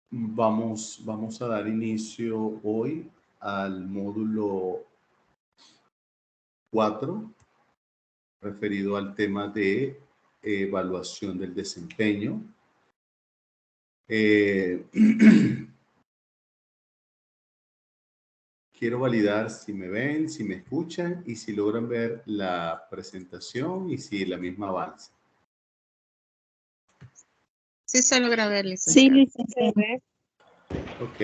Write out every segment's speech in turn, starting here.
Vamos a dar inicio hoy al módulo 4, referido al tema de evaluación del desempeño. Quiero validar si me ven, si me escuchan y si logran ver la presentación y si la misma avanza. Sí se logra ver, licenciado. Sí, licenciado. Ok.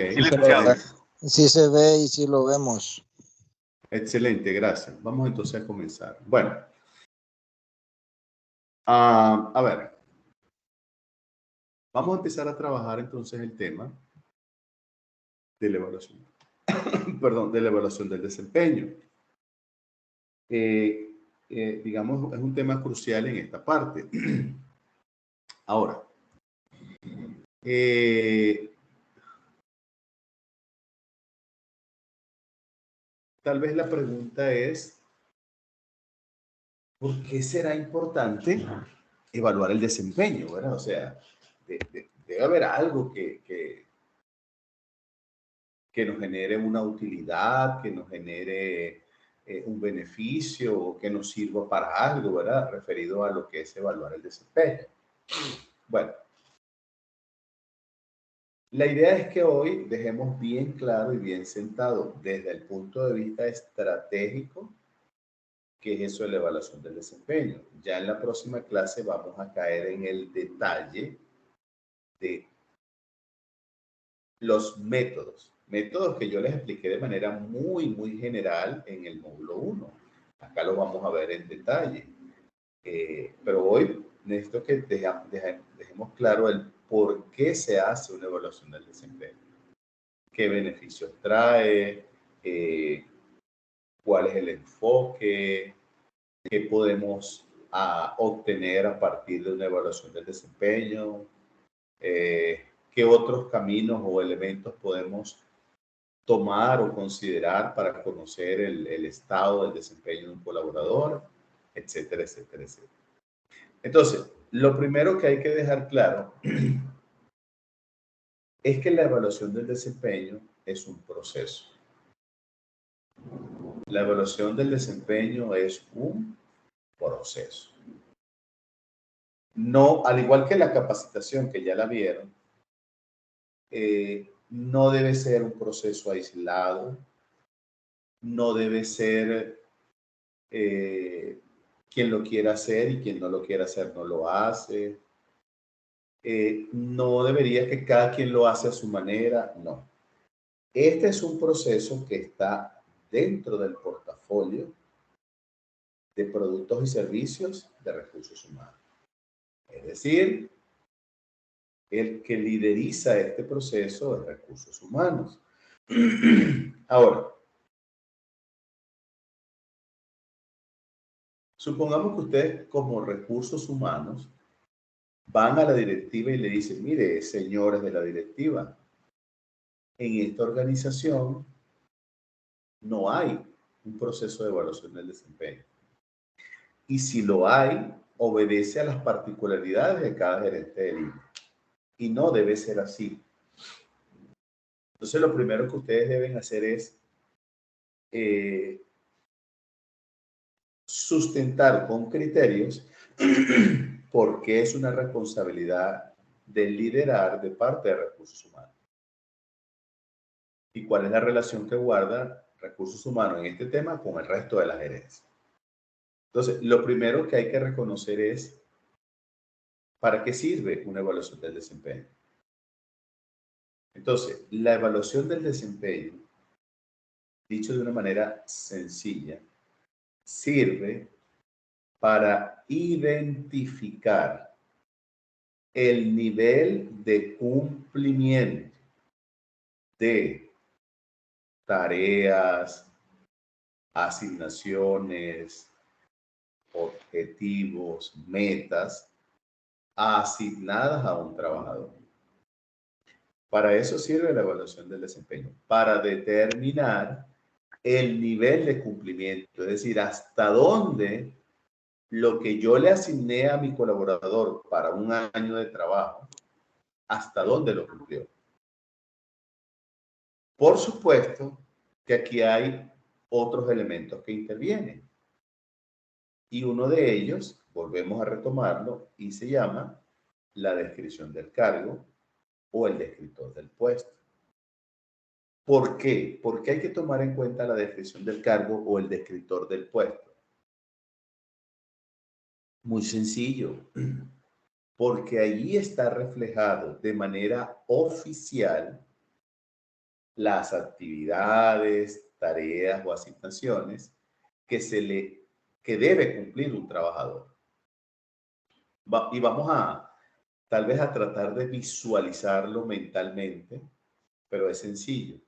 Sí se ve y sí lo vemos. Excelente, gracias. Vamos entonces a comenzar. Bueno, a ver. Vamos a empezar a trabajar entonces el tema de la evaluación. Perdón, de la evaluación del desempeño. Digamos, es un tema crucial en esta parte. Ahora, tal vez la pregunta es, ¿por qué será importante evaluar el desempeño? ¿Verdad? O sea, debe haber algo que nos genere una utilidad, que nos genere un beneficio o que nos sirva para algo, ¿verdad? Referido a lo que es evaluar el desempeño. Bueno, la idea es que hoy dejemos bien claro y bien sentado desde el punto de vista estratégico qué es eso de la evaluación del desempeño. Ya en la próxima clase vamos a caer en el detalle de los métodos que yo les expliqué de manera muy general en el módulo 1. Acá lo vamos a ver en detalle. Pero hoy necesito que dejemos claro el por qué se hace una evaluación del desempeño. ¿Qué beneficios trae? ¿Cuál es el enfoque? ¿Qué podemos obtener a partir de una evaluación del desempeño? ¿Qué otros caminos o elementos podemos tomar o considerar para conocer el estado del desempeño de un colaborador, etcétera, etcétera, etcétera? Entonces, lo primero que hay que dejar claro es que la evaluación del desempeño es un proceso. La evaluación del desempeño es un proceso. No, al igual que la capacitación, que ya la vieron, no debe ser un proceso aislado, no debe ser quien lo quiera hacer y quien no lo quiera hacer no lo hace. No debería que cada quien lo hace a su manera, no. Este es un proceso que está dentro del portafolio de productos y servicios de recursos humanos. Es decir, el que lideriza este proceso es recursos humanos. Ahora, supongamos que ustedes como recursos humanos van a la directiva y le dicen, mire, señores de la directiva, en esta organización no hay un proceso de evaluación del desempeño. Y si lo hay, obedece a las particularidades de cada gerente de línea. Y no debe ser así. Entonces, lo primero que ustedes deben hacer es sustentar con criterios por qué es una responsabilidad de liderar de parte de recursos humanos. Y cuál es la relación que guarda recursos humanos en este tema con el resto de la gerencia. Entonces, lo primero que hay que reconocer es ¿para qué sirve una evaluación del desempeño? Entonces, la evaluación del desempeño, dicho de una manera sencilla, sirve para identificar el nivel de cumplimiento de tareas, asignaciones, objetivos, metas asignadas a un trabajador. Para eso sirve la evaluación del desempeño, para determinar el nivel de cumplimiento, es decir, hasta dónde lo que yo le asigné a mi colaborador para un año de trabajo, hasta dónde lo cumplió. Por supuesto que aquí hay otros elementos que intervienen. Y uno de ellos, volvemos a retomarlo, y se llama la descripción del cargo o el descriptor del puesto. ¿Por qué? Porque hay que tomar en cuenta la descripción del cargo o el descriptor del puesto. Muy sencillo, porque allí está reflejado de manera oficial las actividades, tareas o asignaciones que debe cumplir un trabajador. Y vamos tal vez a tratar de visualizarlo mentalmente, pero es sencillo.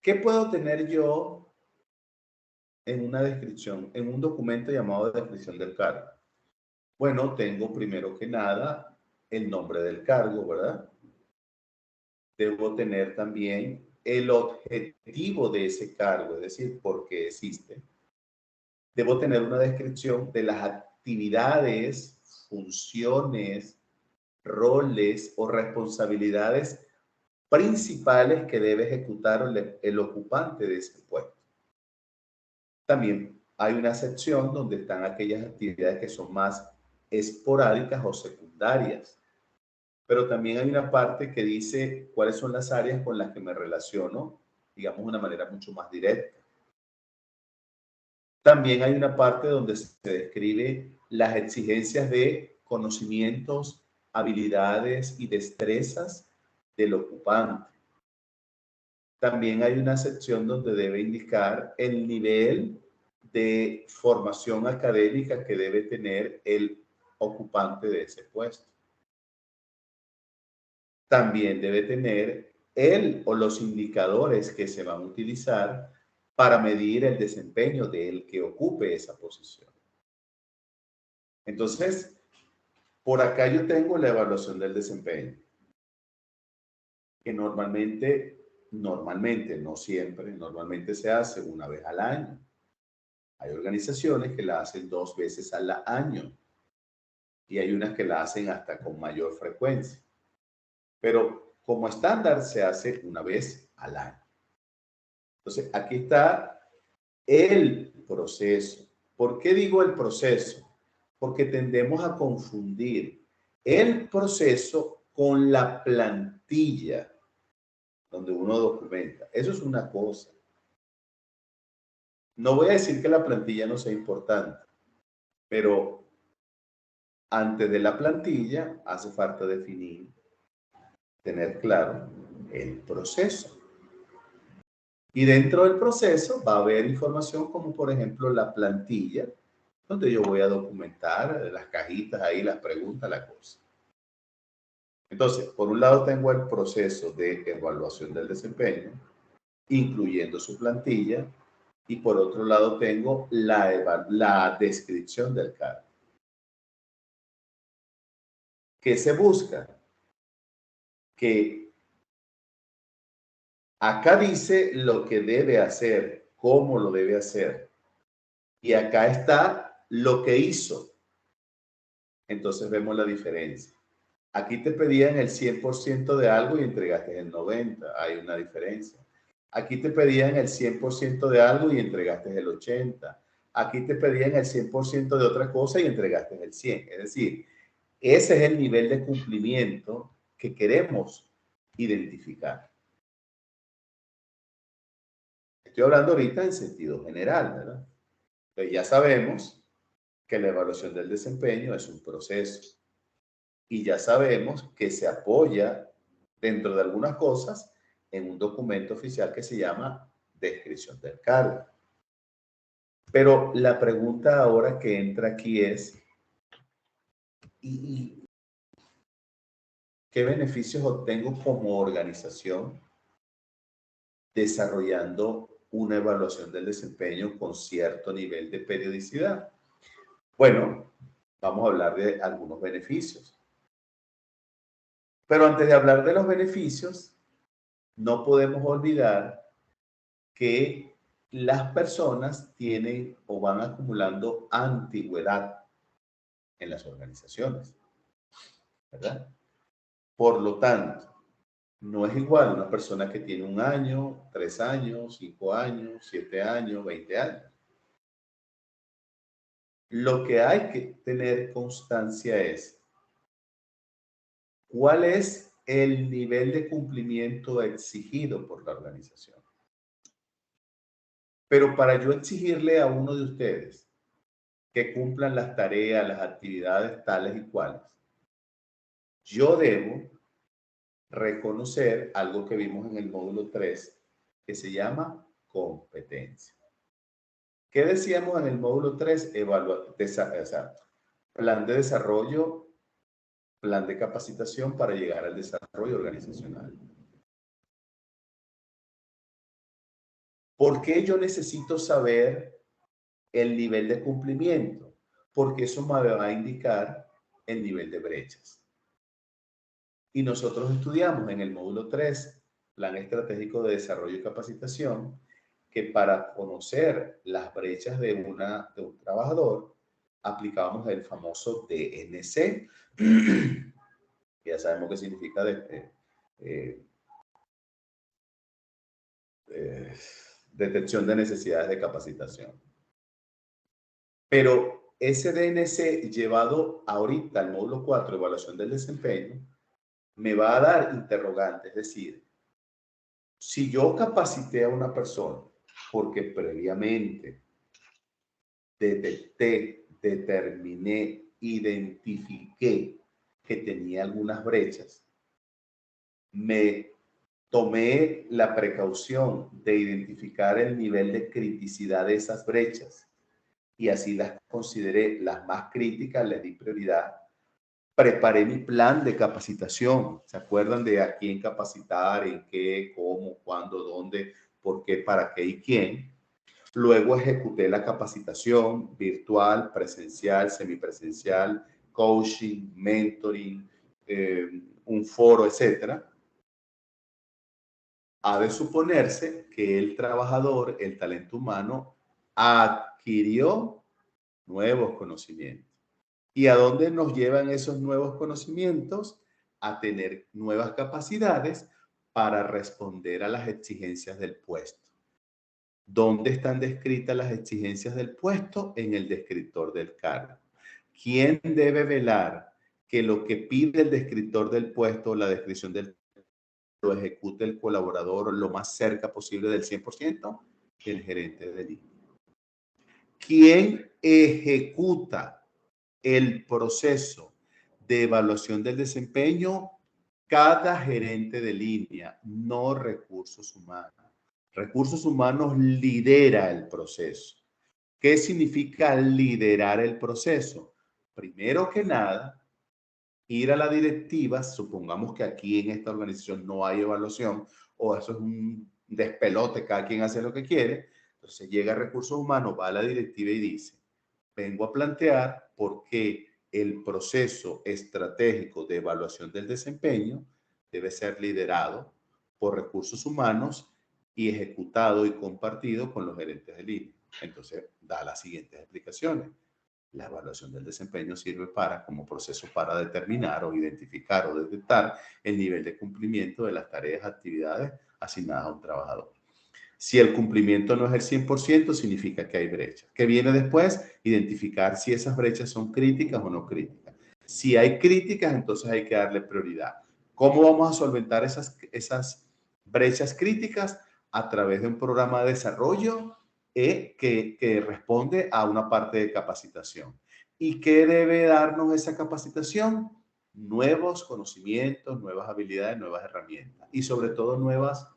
¿Qué puedo tener yo en una descripción, en un documento llamado descripción del cargo? Bueno, tengo primero que nada el nombre del cargo, ¿verdad? Debo tener también el objetivo de ese cargo, es decir, por qué existe. Debo tener una descripción de las actividades, funciones, roles o responsabilidades principales que debe ejecutar el ocupante de ese puesto. También hay una sección donde están aquellas actividades que son más esporádicas o secundarias. Pero también hay una parte que dice cuáles son las áreas con las que me relaciono, digamos, de una manera mucho más directa. También hay una parte donde se describe las exigencias de conocimientos, habilidades y destrezas del ocupante. También hay una sección donde debe indicar el nivel de formación académica que debe tener el ocupante de ese puesto. También debe tener él o los indicadores que se van a utilizar para medir el desempeño del que ocupe esa posición. Entonces, por acá yo tengo la evaluación del desempeño, que normalmente, no siempre, normalmente se hace una vez al año. Hay organizaciones que la hacen 2 veces al año y hay unas que la hacen hasta con mayor frecuencia. Pero como estándar se hace una vez al año. Entonces, aquí está el proceso. ¿Por qué digo el proceso? Porque tendemos a confundir el proceso con la plantilla donde uno documenta. Eso es una cosa. No voy a decir que la plantilla no sea importante, pero antes de la plantilla hace falta definir, tener claro el proceso. Y dentro del proceso va a haber información como por ejemplo la plantilla, donde yo voy a documentar las cajitas ahí, las preguntas, la cosa. Entonces, por un lado tengo el proceso de evaluación del desempeño, incluyendo su plantilla, y por otro lado tengo la descripción del cargo. ¿Qué se busca? Que acá dice lo que debe hacer, cómo lo debe hacer, y acá está lo que hizo. Entonces vemos la diferencia. Aquí te pedían el 100% de algo y entregaste el 90%. Hay una diferencia. Aquí te pedían el 100% de algo y entregaste el 80%. Aquí te pedían el 100% de otra cosa y entregaste el 100%. Es decir, ese es el nivel de cumplimiento que queremos identificar. Estoy hablando ahorita en sentido general, ¿verdad? Entonces ya sabemos que la evaluación del desempeño es un proceso. Y ya sabemos que se apoya dentro de algunas cosas en un documento oficial que se llama descripción del cargo. Pero la pregunta ahora que entra aquí es, ¿y qué beneficios obtengo como organización desarrollando una evaluación del desempeño con cierto nivel de periodicidad? Bueno, vamos a hablar de algunos beneficios. Pero antes de hablar de los beneficios, no podemos olvidar que las personas tienen o van acumulando antigüedad en las organizaciones, ¿verdad? Por lo tanto, no es igual una persona que tiene 1 año, 3 años, 5 años, 7 años, 20 años. Lo que hay que tener constancia es cuál es el nivel de cumplimiento exigido por la organización. Pero para yo exigirle a uno de ustedes que cumplan las tareas, las actividades tales y cuales, yo debo reconocer algo que vimos en el módulo 3, que se llama competencia. ¿Qué decíamos en el módulo 3? Plan de desarrollo, plan de capacitación para llegar al desarrollo organizacional. ¿Por qué yo necesito saber el nivel de cumplimiento? Porque eso me va a indicar el nivel de brechas. Y nosotros estudiamos en el módulo 3, Plan Estratégico de Desarrollo y Capacitación, que para conocer las brechas de un trabajador, aplicábamos el famoso DNC, que ya sabemos qué significa detección de necesidades de capacitación. Pero ese DNC llevado ahorita al módulo 4, evaluación del desempeño, me va a dar interrogantes, es decir, si yo capacité a una persona porque previamente detecté, determiné, identifiqué que tenía algunas brechas, me tomé la precaución de identificar el nivel de criticidad de esas brechas y así las consideré las más críticas, les di prioridad. Preparé mi plan de capacitación. ¿Se acuerdan de a quién capacitar, en qué, cómo, cuándo, dónde, por qué, para qué y quién? Luego ejecuté la capacitación virtual, presencial, semipresencial, coaching, mentoring, un foro, etcétera. Ha de suponerse que el trabajador, el talento humano, adquirió nuevos conocimientos. ¿Y a dónde nos llevan esos nuevos conocimientos? A tener nuevas capacidades para responder a las exigencias del puesto. ¿Dónde están descritas las exigencias del puesto? En el descriptor del cargo. ¿Quién debe velar que lo que pide el descriptor del puesto, la descripción del lo ejecute el colaborador lo más cerca posible del 100%? El gerente de línea. ¿Quién ejecuta el proceso de evaluación del desempeño? Cada gerente de línea, no recursos humanos. Recursos humanos lidera el proceso. ¿Qué significa liderar el proceso? Primero que nada, ir a la directiva, supongamos que aquí en esta organización no hay evaluación o eso es un despelote, cada quien hace lo que quiere. Entonces llega Recursos Humanos, va a la directiva y dice, vengo a plantear por qué el proceso estratégico de evaluación del desempeño debe ser liderado por Recursos Humanos y ejecutado y compartido con los gerentes de línea. Entonces da las siguientes explicaciones. La evaluación del desempeño sirve como proceso para determinar o identificar o detectar el nivel de cumplimiento de las tareas, actividades asignadas a un trabajador. Si el cumplimiento no es el 100%, significa que hay brechas. ¿Qué viene después? Identificar si esas brechas son críticas o no críticas. Si hay críticas, entonces hay que darle prioridad. ¿Cómo vamos a solventar esas brechas críticas? A través de un programa de desarrollo que responde a una parte de capacitación. ¿Y qué debe darnos esa capacitación? Nuevos conocimientos, nuevas habilidades, nuevas herramientas y sobre todo nuevas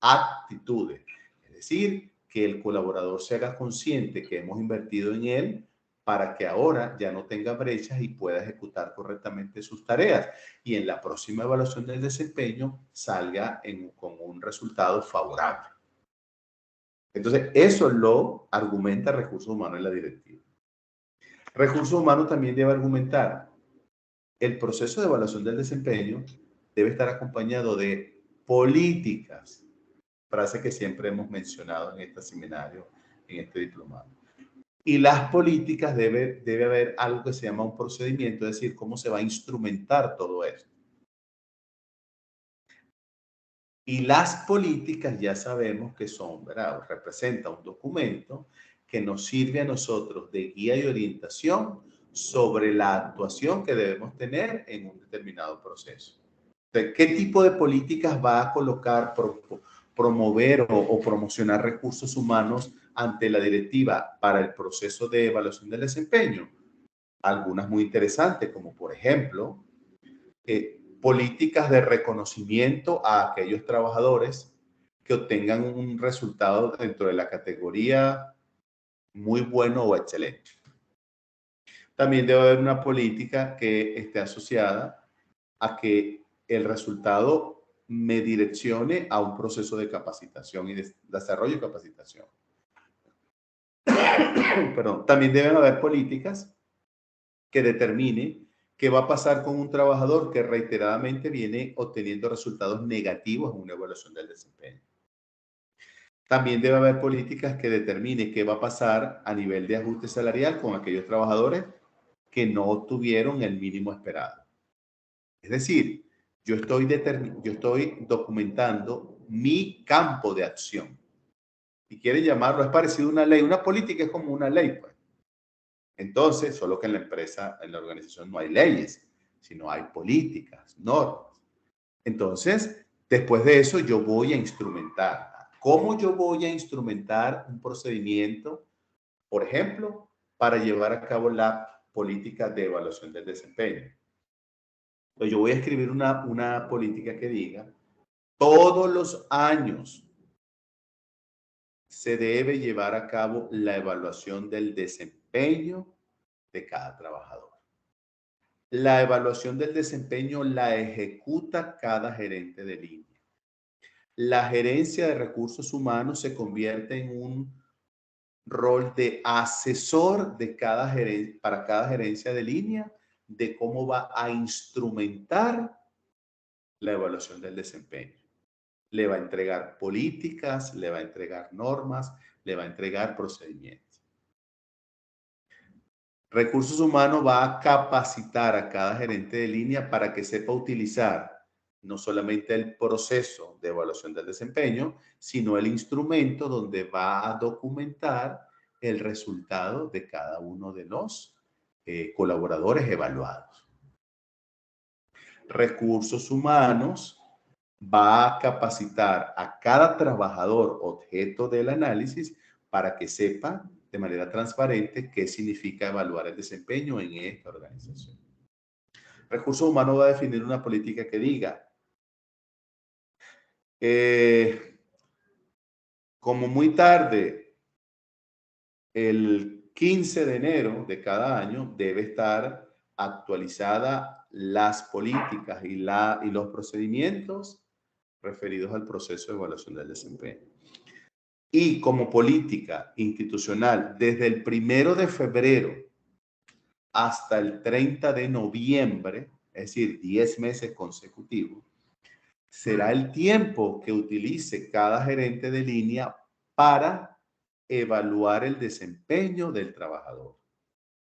actitudes. Es decir, que el colaborador se haga consciente que hemos invertido en él para que ahora ya no tenga brechas y pueda ejecutar correctamente sus tareas y en la próxima evaluación del desempeño salga con un resultado favorable. Entonces, eso lo argumenta Recursos Humanos en la directiva. Recursos Humanos también debe argumentar el proceso de evaluación del desempeño debe estar acompañado de políticas frase que siempre hemos mencionado en este seminario, en este diplomado. Y las políticas debe haber algo que se llama un procedimiento, es decir, cómo se va a instrumentar todo esto. Y las políticas ya sabemos que son, ¿verdad? Representa un documento que nos sirve a nosotros de guía y orientación sobre la actuación que debemos tener en un determinado proceso. Entonces, ¿qué tipo de políticas va a colocar, promover o promocionar recursos humanos ante la directiva para el proceso de evaluación del desempeño? Algunas muy interesantes, como por ejemplo, políticas de reconocimiento a aquellos trabajadores que obtengan un resultado dentro de la categoría muy bueno o excelente. También debe haber una política que esté asociada a que el resultado me direccione a un proceso de capacitación y de desarrollo y capacitación. Perdón. También deben haber políticas que determinen qué va a pasar con un trabajador que reiteradamente viene obteniendo resultados negativos en una evaluación del desempeño. También debe haber políticas que determinen qué va a pasar a nivel de ajuste salarial con aquellos trabajadores que no obtuvieron el mínimo esperado. Es decir, yo estoy documentando mi campo de acción. Si quieren llamarlo, es parecido a una ley. Una política es como una ley, pues. Entonces, solo que en la empresa, en la organización no hay leyes, sino hay políticas, normas. Entonces, después de eso, yo voy a instrumentar. ¿Cómo yo voy a instrumentar un procedimiento, por ejemplo, para llevar a cabo la política de evaluación del desempeño? Entonces, yo voy a escribir una política que diga, todos los años se debe llevar a cabo la evaluación del desempeño de cada trabajador. La evaluación del desempeño la ejecuta cada gerente de línea. La gerencia de recursos humanos se convierte en un rol de asesor de para cada gerencia de línea de cómo va a instrumentar la evaluación del desempeño. Le va a entregar políticas, le va a entregar normas, le va a entregar procedimientos. Recursos humanos va a capacitar a cada gerente de línea para que sepa utilizar no solamente el proceso de evaluación del desempeño, sino el instrumento donde va a documentar el resultado de cada uno de los colaboradores evaluados. Recursos humanos va a capacitar a cada trabajador objeto del análisis para que sepa de manera transparente qué significa evaluar el desempeño en esta organización. Recursos humanos va a definir una política que diga, como muy tarde, el 15 de enero de cada año debe estar actualizada las políticas y los procedimientos referidos al proceso de evaluación del desempeño. Y como política institucional, desde el 1 de febrero hasta el 30 de noviembre, es decir, 10 meses consecutivos, será el tiempo que utilice cada gerente de línea para evaluar el desempeño del trabajador.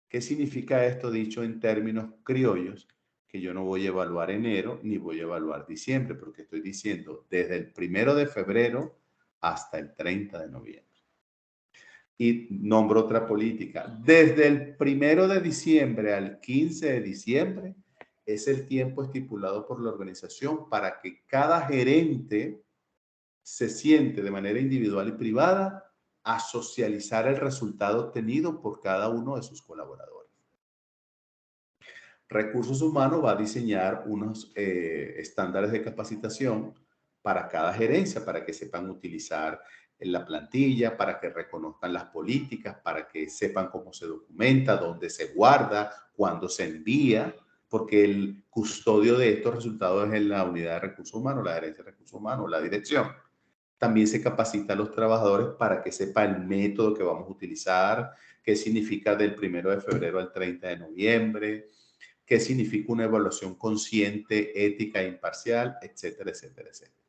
¿Qué significa esto dicho en términos criollos? Que yo no voy a evaluar enero ni voy a evaluar diciembre, porque estoy diciendo desde el 1 de febrero hasta el 30 de noviembre. Y nombro otra política. Desde el 1 de diciembre al 15 de diciembre es el tiempo estipulado por la organización para que cada gerente se siente de manera individual y privada a socializar el resultado obtenido por cada uno de sus colaboradores. Recursos Humanos va a diseñar unos estándares de capacitación para cada gerencia, para que sepan utilizar la plantilla, para que reconozcan las políticas, para que sepan cómo se documenta, dónde se guarda, cuándo se envía, porque el custodio de estos resultados es en la unidad de recursos humanos, la gerencia de recursos humanos, la dirección. También se capacita a los trabajadores para que sepan el método que vamos a utilizar, qué significa del 1 de febrero al 30 de noviembre, qué significa una evaluación consciente, ética e imparcial, etcétera, etcétera, etcétera.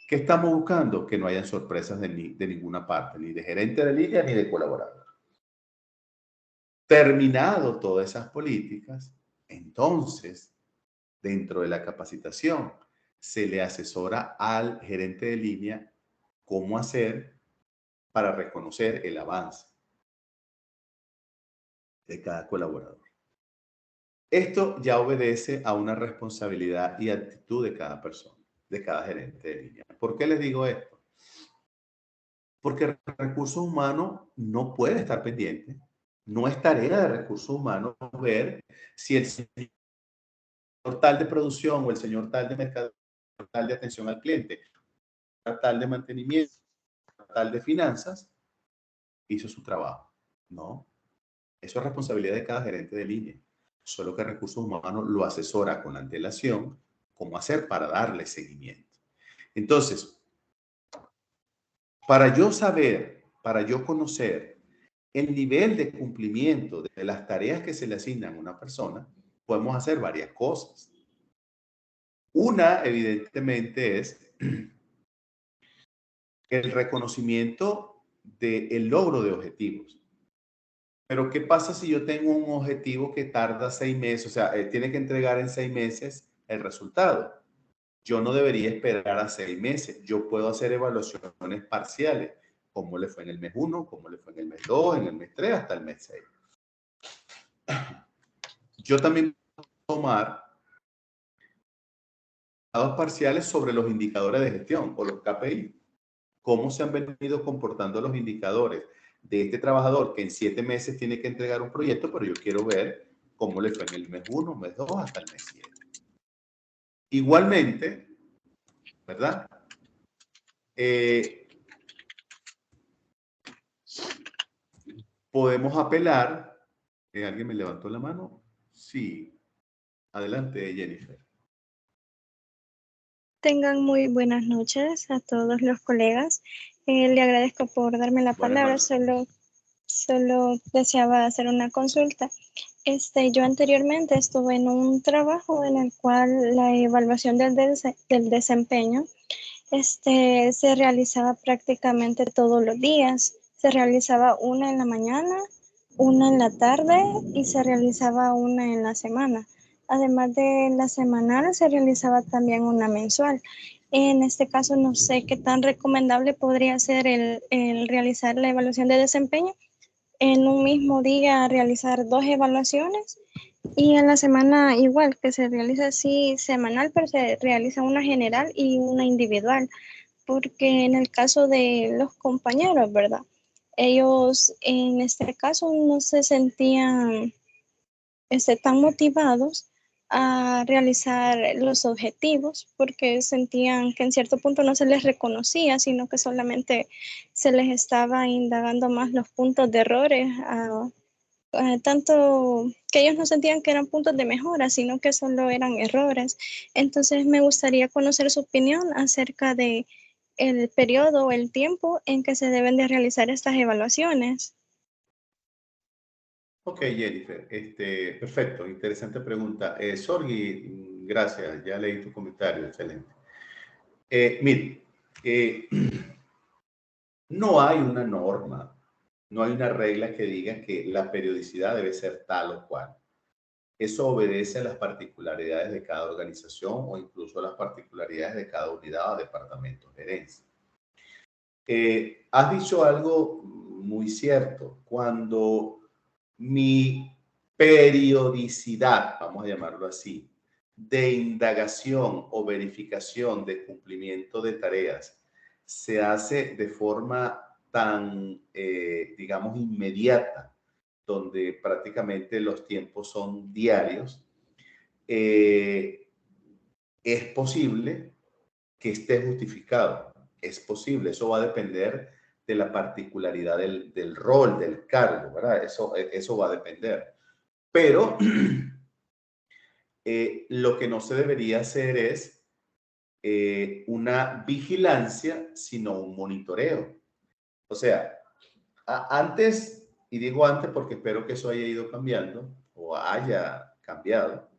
¿Qué estamos buscando? Que no hayan sorpresas de ninguna parte, ni de gerente de línea ni de colaborador. Terminado todas esas políticas, entonces, dentro de la capacitación, se le asesora al gerente de línea cómo hacer para reconocer el avance de cada colaborador. Esto ya obedece a una responsabilidad y actitud de cada persona, de cada gerente de línea. ¿Por qué les digo esto? Porque recursos humanos no puede estar pendiente. No es tarea de recursos humanos ver si el señor tal de producción o el señor tal de mercado, tal de atención al cliente, tal de mantenimiento, tal de finanzas, hizo su trabajo. No, eso es responsabilidad de cada gerente de línea. Solo que recursos humanos lo asesora con antelación cómo hacer para darle seguimiento. Entonces, para yo saber, para yo conocer el nivel de cumplimiento de las tareas que se le asignan a una persona, podemos hacer varias cosas. Una, evidentemente, es el reconocimiento del logro de objetivos. Pero, ¿qué pasa si yo tengo un objetivo que tarda 6 meses? O sea, tiene que entregar en 6 meses el resultado. Yo no debería esperar a 6 meses. Yo puedo hacer evaluaciones parciales. ¿Cómo le fue en el mes 1? ¿Cómo le fue en el mes 2? En el mes 3 hasta el mes 6. Yo también puedo tomar datos parciales sobre los indicadores de gestión o los KPI. ¿Cómo se han venido comportando los indicadores de este trabajador que en 7 meses tiene que entregar un proyecto, pero yo quiero ver cómo le fue en el mes 1, mes 2 hasta el mes 7? Igualmente, ¿verdad? Podemos apelar. ¿Alguien me levantó la mano? Sí. Adelante, Jennifer. Tengan muy buenas noches a todos los colegas. Le agradezco por darme la palabra. Solo deseaba hacer una consulta. Yo anteriormente estuve en un trabajo en el cual la evaluación del desempeño se realizaba prácticamente todos los días. Se realizaba una en la mañana, una en la tarde y se realizaba una en la semana. Además de la semanal, se realizaba también una mensual. En este caso, no sé qué tan recomendable podría ser el realizar la evaluación de desempeño en un mismo día, realizar 2 evaluaciones y en la semana igual, que se realiza así semanal, pero se realiza una general y una individual, porque en el caso de los compañeros, ¿verdad? Ellos en este caso no se sentían tan motivados a realizar los objetivos porque sentían que en cierto punto no se les reconocía, sino que solamente se les estaba indagando más los puntos de errores, tanto que ellos no sentían que eran puntos de mejora, sino que solo eran errores. Entonces me gustaría conocer su opinión acerca de el periodo o el tiempo en que se deben de realizar estas evaluaciones. Ok, Jennifer. Perfecto, interesante pregunta. Sorgi, gracias, ya leí tu comentario, excelente. Mire, no hay una norma, no hay una regla que diga que la periodicidad debe ser tal o cual. Eso obedece a las particularidades de cada organización o incluso a las particularidades de cada unidad o departamento de gerencia. Has dicho algo muy cierto. Cuando mi periodicidad, vamos a llamarlo así, de indagación o verificación de cumplimiento de tareas se hace de forma tan, digamos, inmediata, donde prácticamente los tiempos son diarios, es posible que esté justificado. Es posible, eso va a depender de la particularidad del rol, del cargo, ¿verdad? Eso va a depender. Pero lo que no se debería hacer es una vigilancia, sino un monitoreo. O sea, antes, y digo antes porque espero que eso haya ido cambiando o haya cambiado,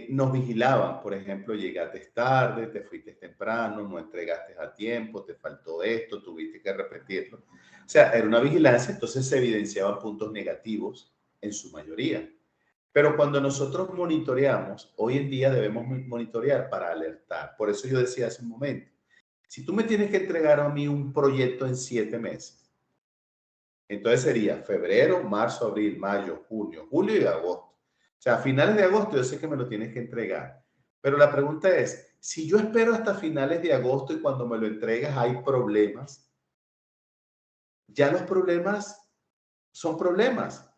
nos vigilaban. Por ejemplo, llegaste tarde, te fuiste temprano, no entregaste a tiempo, te faltó esto, tuviste que repetirlo. O sea, era una vigilancia, entonces se evidenciaban puntos negativos en su mayoría. Pero cuando nosotros monitoreamos, hoy en día debemos monitorear para alertar. Por eso yo decía hace un momento, si tú me tienes que entregar a mí un proyecto en 7 meses, entonces sería febrero, marzo, abril, mayo, junio, julio y agosto. O sea, a finales de agosto yo sé que me lo tienes que entregar. Pero la pregunta es, si yo espero hasta finales de agosto y cuando me lo entregas hay problemas, ya los problemas son problemas.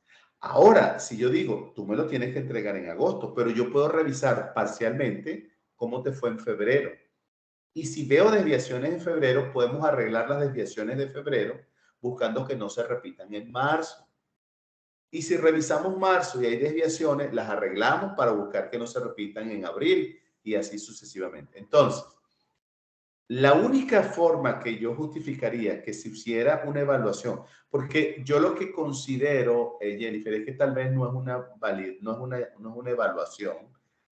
Ahora, si yo digo, tú me lo tienes que entregar en agosto, pero yo puedo revisar parcialmente cómo te fue en febrero. Y si veo desviaciones en febrero, podemos arreglar las desviaciones de febrero buscando que no se repitan en marzo. Y si revisamos marzo y hay desviaciones, las arreglamos para buscar que no se repitan en abril y así sucesivamente. Entonces, la única forma que yo justificaría que se hiciera una evaluación, porque yo lo que considero, Jennifer, es que tal vez no es una evaluación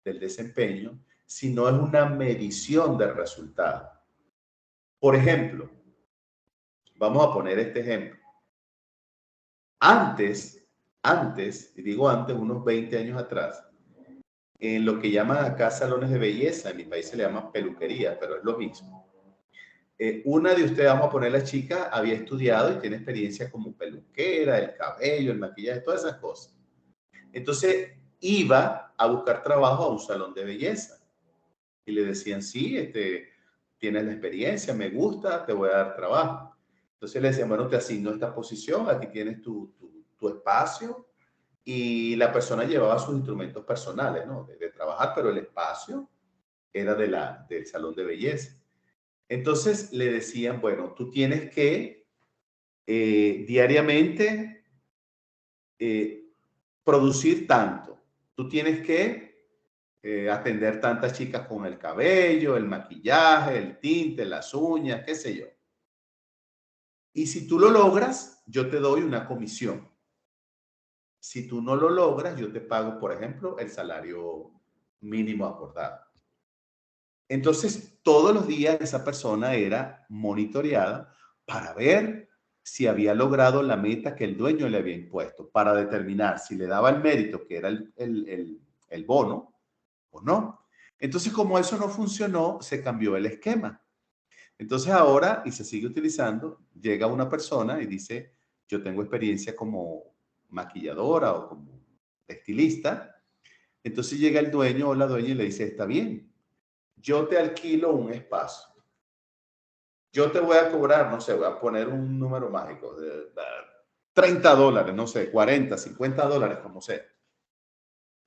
del desempeño, sino es una medición del resultado. Por ejemplo, vamos a poner este ejemplo. Antes, y digo antes, unos 20 años atrás, en lo que llaman acá salones de belleza, en mi país se le llama peluquería, pero es lo mismo. Una de ustedes, vamos a poner la chica, había estudiado y tiene experiencia como peluquera, el cabello, el maquillaje, todas esas cosas. Entonces iba a buscar trabajo a un salón de belleza y le decían, sí, tienes la experiencia, me gusta, te voy a dar trabajo. Entonces le decían, bueno, te asigno esta posición, aquí tienes tu espacio, y la persona llevaba sus instrumentos personales, ¿no? De trabajar, pero el espacio era del salón de belleza. Entonces le decían, bueno, tú tienes que diariamente producir tanto. Tú tienes que atender tantas chicas con el cabello, el maquillaje, el tinte, las uñas, qué sé yo. Y si tú lo logras, yo te doy una comisión. Si tú no lo logras, yo te pago, por ejemplo, el salario mínimo acordado. Entonces, todos los días esa persona era monitoreada para ver si había logrado la meta que el dueño le había impuesto, para determinar si le daba el mérito, que era el bono, o no. Entonces, como eso no funcionó, se cambió el esquema. Entonces ahora, y se sigue utilizando, llega una persona y dice, yo tengo experiencia como maquilladora o como estilista. Entonces llega el dueño o la dueña y le dice, está bien, yo te alquilo un espacio. Yo te voy a cobrar, no sé, voy a poner un número mágico, de $30, no sé, 40, $50, como sea.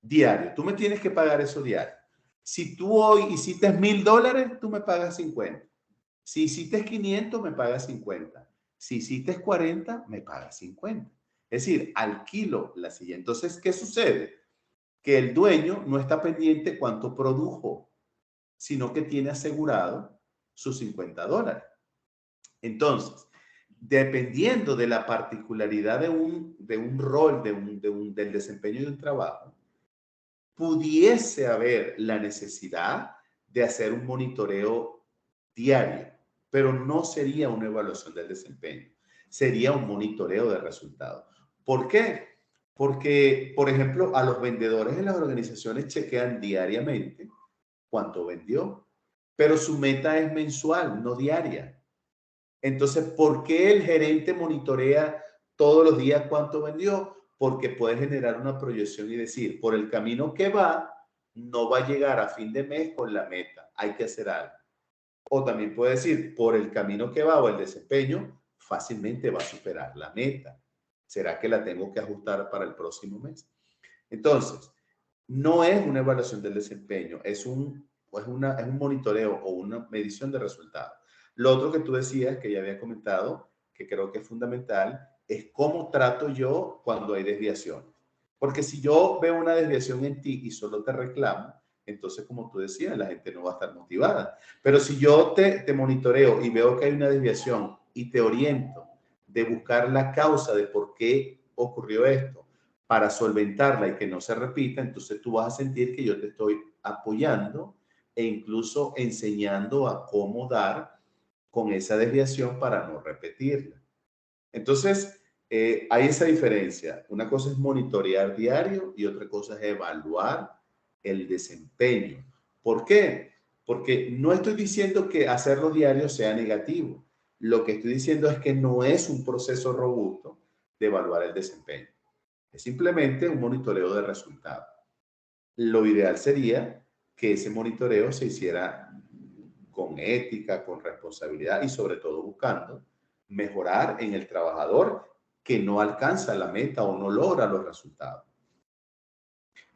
Diario. Tú me tienes que pagar eso diario. Si tú hoy hiciste $1,000, tú me pagas 50. Si hiciste 500, me pagas 50. Si hiciste 40, me pagas 50. Es decir, alquilo la silla. Entonces, ¿qué sucede? Que el dueño no está pendiente cuánto produjo, sino que tiene asegurado sus $50. Entonces, dependiendo de la particularidad de un rol, del desempeño de un trabajo, pudiese haber la necesidad de hacer un monitoreo diario, pero no sería una evaluación del desempeño, sería un monitoreo de resultados. ¿Por qué? Porque, por ejemplo, a los vendedores en las organizaciones chequean diariamente cuánto vendió, pero su meta es mensual, no diaria. Entonces, ¿por qué el gerente monitorea todos los días cuánto vendió? Porque puede generar una proyección y decir, por el camino que va, no va a llegar a fin de mes con la meta, hay que hacer algo. O también puede decir, por el camino que va o el desempeño, fácilmente va a superar la meta. ¿Será que la tengo que ajustar para el próximo mes? Entonces, no es una evaluación del desempeño, es un monitoreo o una medición de resultados. Lo otro que tú decías, que ya había comentado, que creo que es fundamental, es cómo trato yo cuando hay desviaciones. Porque si yo veo una desviación en ti y solo te reclamo, entonces, como tú decías, la gente no va a estar motivada. Pero si yo te monitoreo y veo que hay una desviación y te oriento de buscar la causa de por qué ocurrió esto, para solventarla y que no se repita, entonces tú vas a sentir que yo te estoy apoyando e incluso enseñando a cómo dar con esa desviación para no repetirla. Entonces, hay esa diferencia. Una cosa es monitorear diario y otra cosa es evaluar el desempeño. ¿Por qué? Porque no estoy diciendo que hacerlo diario sea negativo. Lo que estoy diciendo es que no es un proceso robusto de evaluar el desempeño. Es simplemente un monitoreo de resultados. Lo ideal sería que ese monitoreo se hiciera con ética, con responsabilidad y sobre todo buscando mejorar en el trabajador que no alcanza la meta o no logra los resultados.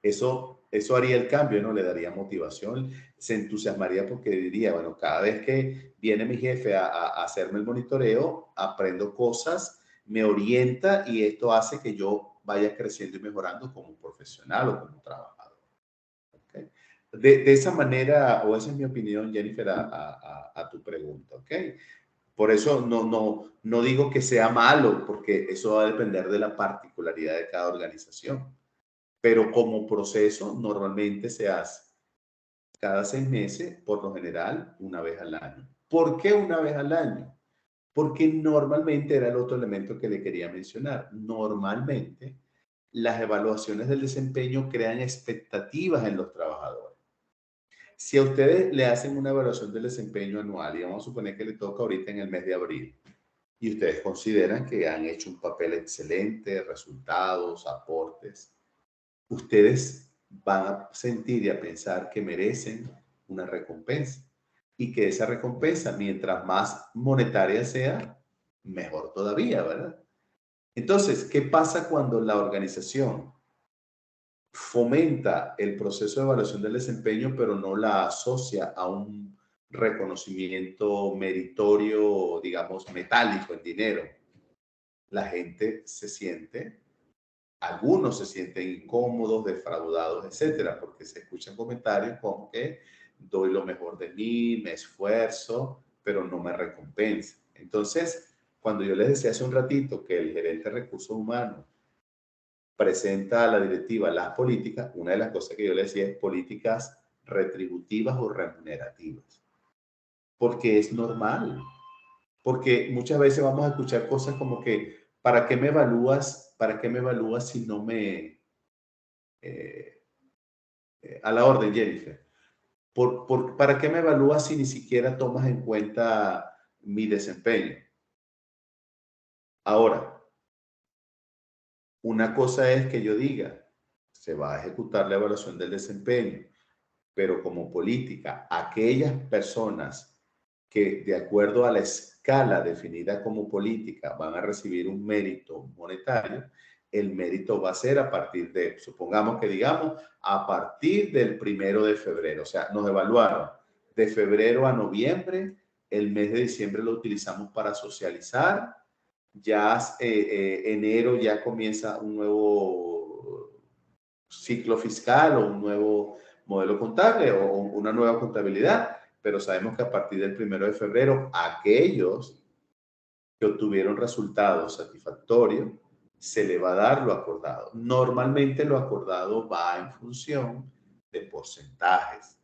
Eso haría el cambio, ¿no? Le daría motivación, se entusiasmaría porque diría, bueno, cada vez que viene mi jefe a hacerme el monitoreo, aprendo cosas, me orienta y esto hace que yo vaya creciendo y mejorando como profesional o como trabajador. ¿Okay? De esa manera, o esa es mi opinión, Jennifer, a tu pregunta, ¿ok? Por eso no digo que sea malo, porque eso va a depender de la particularidad de cada organización. Pero como proceso, normalmente se hace cada 6 meses, por lo general, una vez al año. ¿Por qué una vez al año? Porque normalmente era el otro elemento que le quería mencionar. Normalmente, las evaluaciones del desempeño crean expectativas en los trabajadores. Si a ustedes le hacen una evaluación del desempeño anual, y vamos a suponer que le toca ahorita en el mes de abril, y ustedes consideran que han hecho un papel excelente, resultados, aportes, ustedes van a sentir y a pensar que merecen una recompensa y que esa recompensa, mientras más monetaria sea, mejor todavía, ¿verdad? Entonces, ¿qué pasa cuando la organización fomenta el proceso de evaluación del desempeño, pero no la asocia a un reconocimiento meritorio, digamos, metálico en dinero? La gente se siente, algunos se sienten incómodos, defraudados, etcétera, porque se escuchan comentarios como que doy lo mejor de mí, me esfuerzo, pero no me recompensa. Entonces, cuando yo les decía hace un ratito que el gerente de recursos humanos presenta a la directiva las políticas, una de las cosas que yo le decía es políticas retributivas o remunerativas, porque es normal, porque muchas veces vamos a escuchar cosas como que, ¿para qué me evalúas? ¿Para qué me evalúas si no me... a la orden, Jennifer. ¿Para qué me evalúas si ni siquiera tomas en cuenta mi desempeño? Ahora, una cosa es que yo diga, se va a ejecutar la evaluación del desempeño, pero como política, aquellas personas que de acuerdo a la escala definida como política van a recibir un mérito monetario, el mérito va a ser a partir de, supongamos que digamos, a partir del 1 de febrero. O sea, nos evaluaron de febrero a noviembre, el mes de diciembre lo utilizamos para socializar, ya enero ya comienza un nuevo ciclo fiscal o un nuevo modelo contable o una nueva contabilidad, pero sabemos que a partir del 1 de febrero, aquellos que obtuvieron resultados satisfactorios, se le va a dar lo acordado. Normalmente lo acordado va en función de porcentajes,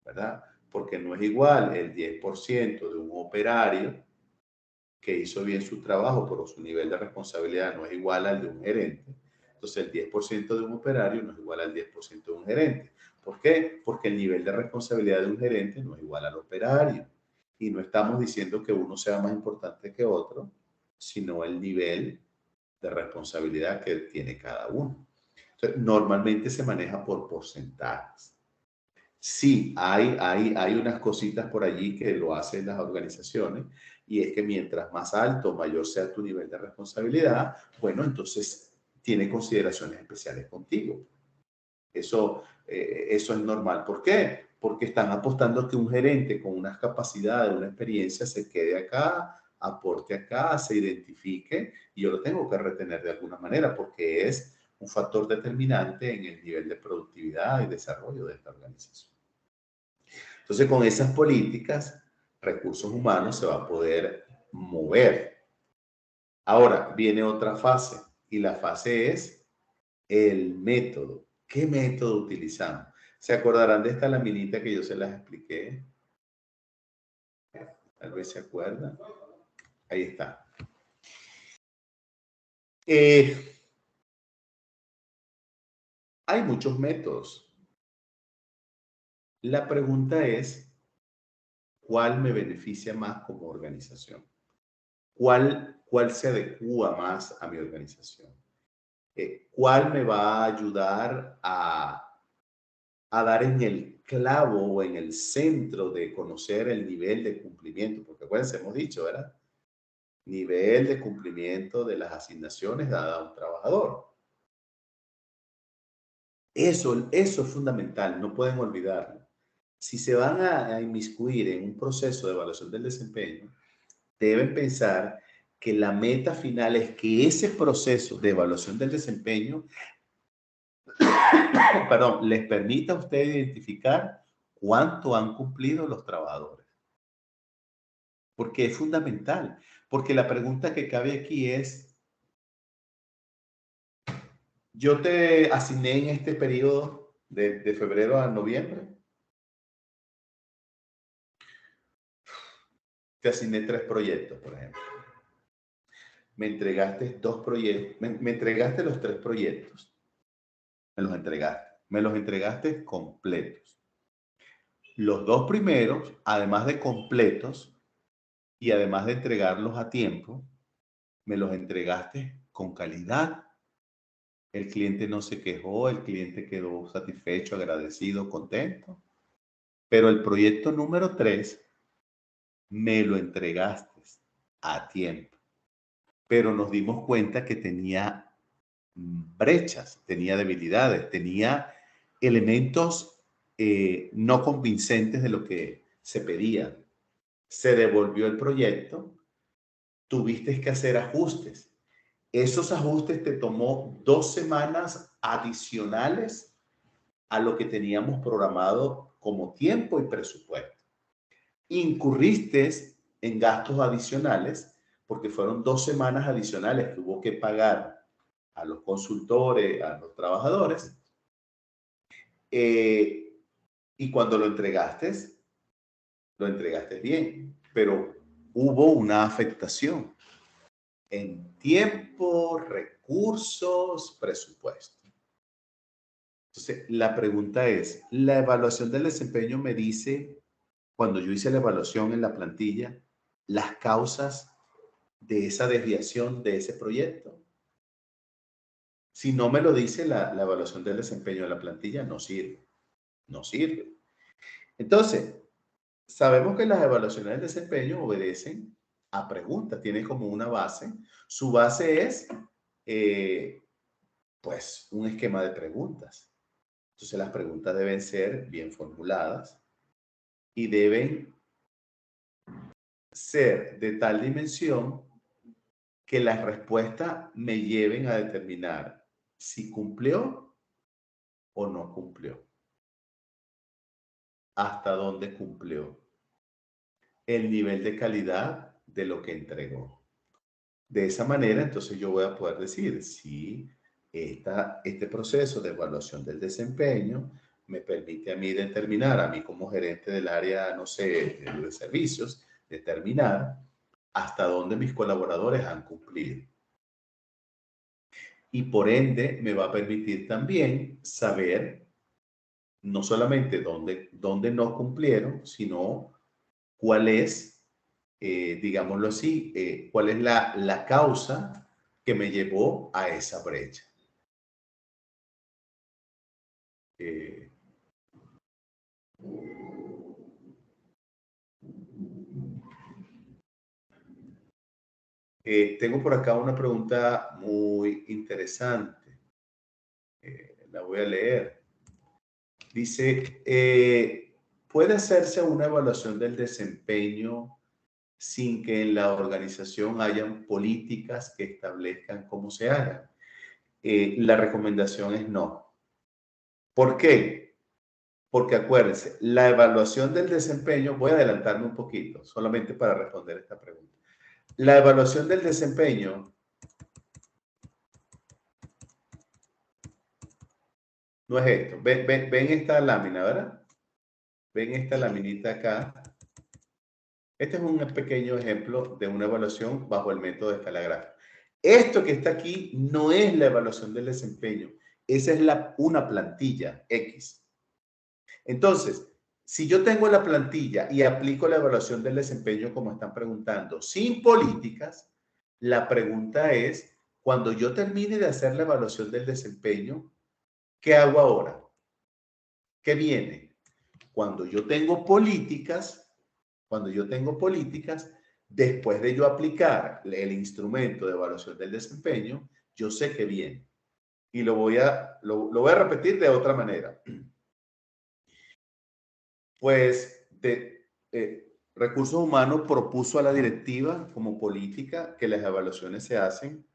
¿verdad? Porque no es igual el 10% de un operario que hizo bien su trabajo, pero su nivel de responsabilidad no es igual al de un gerente. Entonces, el 10% de un operario no es igual al 10% de un gerente. ¿Por qué? Porque el nivel de responsabilidad de un gerente no es igual al operario. Y no estamos diciendo que uno sea más importante que otro, sino el nivel de responsabilidad que tiene cada uno. Entonces, normalmente se maneja por porcentajes. Sí, hay unas cositas por allí que lo hacen las organizaciones y es que mientras más alto, mayor sea tu nivel de responsabilidad, bueno, entonces tiene consideraciones especiales contigo. Eso es normal. ¿Por qué? Porque están apostando a que un gerente con unas capacidades, una experiencia, se quede acá, aporte acá, se identifique y yo lo tengo que retener de alguna manera porque es un factor determinante en el nivel de productividad y desarrollo de esta organización. Entonces, con esas políticas, recursos humanos se va a poder mover. Ahora, viene otra fase y la fase es El método. ¿Qué método utilizamos? ¿Se acordarán de esta laminita que yo se las expliqué? Tal vez se acuerdan. Ahí está. Hay muchos métodos. La pregunta es, ¿cuál me beneficia más como organización? ¿Cuál se adecua más a mi organización? ¿Cuál me va a ayudar a dar en el clavo o en el centro de conocer el nivel de cumplimiento? Porque acuérdense, hemos dicho, ¿verdad? Nivel de cumplimiento de las asignaciones dadas a un trabajador. Eso es fundamental, no pueden olvidarlo. Si se van a inmiscuir en un proceso de evaluación del desempeño, deben pensar que la meta final es que ese proceso de evaluación del desempeño, perdón, les permita a ustedes identificar cuánto han cumplido los trabajadores. Porque es fundamental. Porque la pregunta que cabe aquí es, yo te asigné en este periodo de febrero a noviembre, te asigné 3 proyectos, por ejemplo. Me entregaste 2 proyectos, me entregaste los 3 proyectos. Me los entregaste completos. Los 2 primeros, además de completos y además de entregarlos a tiempo, me los entregaste con calidad. El cliente no se quejó, el cliente quedó satisfecho, agradecido, contento. Pero el proyecto número 3 me lo entregaste a tiempo. Pero nos dimos cuenta que tenía brechas, tenía debilidades, tenía elementos no convincentes de lo que se pedía. Se devolvió el proyecto, tuviste que hacer ajustes. Esos ajustes te tomó 2 semanas adicionales a lo que teníamos programado como tiempo y presupuesto. Incurriste en gastos adicionales porque fueron 2 semanas adicionales que hubo que pagar a los consultores, a los trabajadores. Y cuando lo entregaste bien, pero hubo una afectación en tiempo, recursos, presupuesto. Entonces, la pregunta es, ¿la evaluación del desempeño me dice, cuando yo hice la evaluación en la plantilla, las causas de esa desviación de ese proyecto? Si no me lo dice la evaluación del desempeño de la plantilla, no sirve. No sirve. Entonces, sabemos que las evaluaciones del desempeño obedecen a preguntas, tiene como una base. Su base es, pues, un esquema de preguntas. Entonces, las preguntas deben ser bien formuladas y deben ser de tal dimensión que las respuestas me lleven a determinar si cumplió o no cumplió. Hasta dónde cumplió. El nivel de calidad de lo que entregó. De esa manera, entonces yo voy a poder decir si este proceso de evaluación del desempeño me permite a mí determinar, a mí como gerente del área, no sé, de servicios, determinar hasta dónde mis colaboradores han cumplido. Y por ende me va a permitir también saber no solamente dónde no cumplieron, sino cuál es, digámoslo así, cuál es la causa que me llevó a esa brecha. Tengo por acá una pregunta muy interesante. La voy a leer. Dice, ¿puede hacerse una evaluación del desempeño sin que en la organización hayan políticas que establezcan cómo se haga? La recomendación es no. ¿Por qué? Porque acuérdense, la evaluación del desempeño, voy a adelantarme un poquito, solamente para responder esta pregunta. La evaluación del desempeño No es esto. Ven esta lámina, ¿verdad? Ven esta laminita acá. Este es un pequeño ejemplo de una evaluación bajo el método de escala gráfica. Esto que está aquí no es la evaluación del desempeño. Esa es una plantilla X. Entonces, si yo tengo la plantilla y aplico la evaluación del desempeño como están preguntando, sin políticas, la pregunta es, cuando yo termine de hacer la evaluación del desempeño, ¿qué hago ahora? ¿Qué viene? Cuando yo tengo políticas, después de yo aplicar el instrumento de evaluación del desempeño, yo sé que viene. Y lo voy a repetir de otra manera. Pues Recursos Humanos propuso a la directiva como política que las evaluaciones se hacen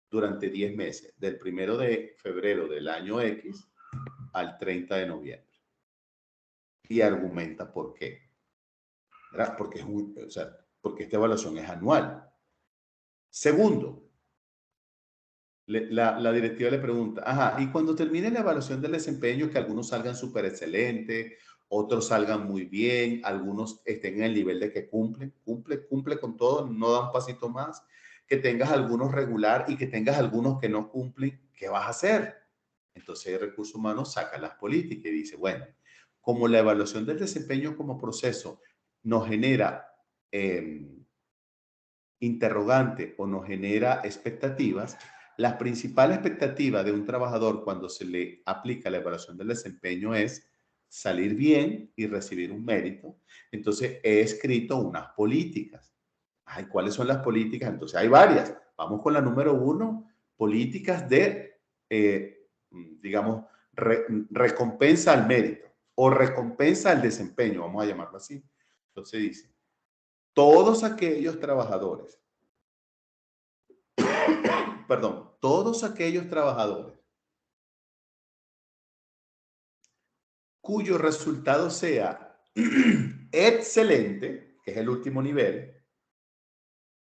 durante 10 meses, del 1 de febrero del año X al 30 de noviembre. Y argumenta por qué. ¿Verdad? Porque esta evaluación es anual. Segundo, la directiva le pregunta, ajá, y cuando termine la evaluación del desempeño, que algunos salgan súper excelentes, otros salgan muy bien, algunos estén en el nivel de que cumple con todo, no da un pasito más, que tengas algunos regular y que tengas algunos que no cumplen, ¿qué vas a hacer? Entonces el recurso humano saca las políticas y dice, bueno, como la evaluación del desempeño como proceso nos genera interrogante o nos genera expectativas, la principal expectativa de un trabajador cuando se le aplica la evaluación del desempeño es salir bien y recibir un mérito. Entonces he escrito unas políticas. Ay, ¿cuáles son las políticas? Entonces hay varias. Vamos con la número 1, políticas de, digamos, recompensa al mérito o recompensa al desempeño, vamos a llamarlo así. Entonces dice, todos aquellos trabajadores, todos aquellos trabajadores cuyo resultado sea excelente, que es el último nivel,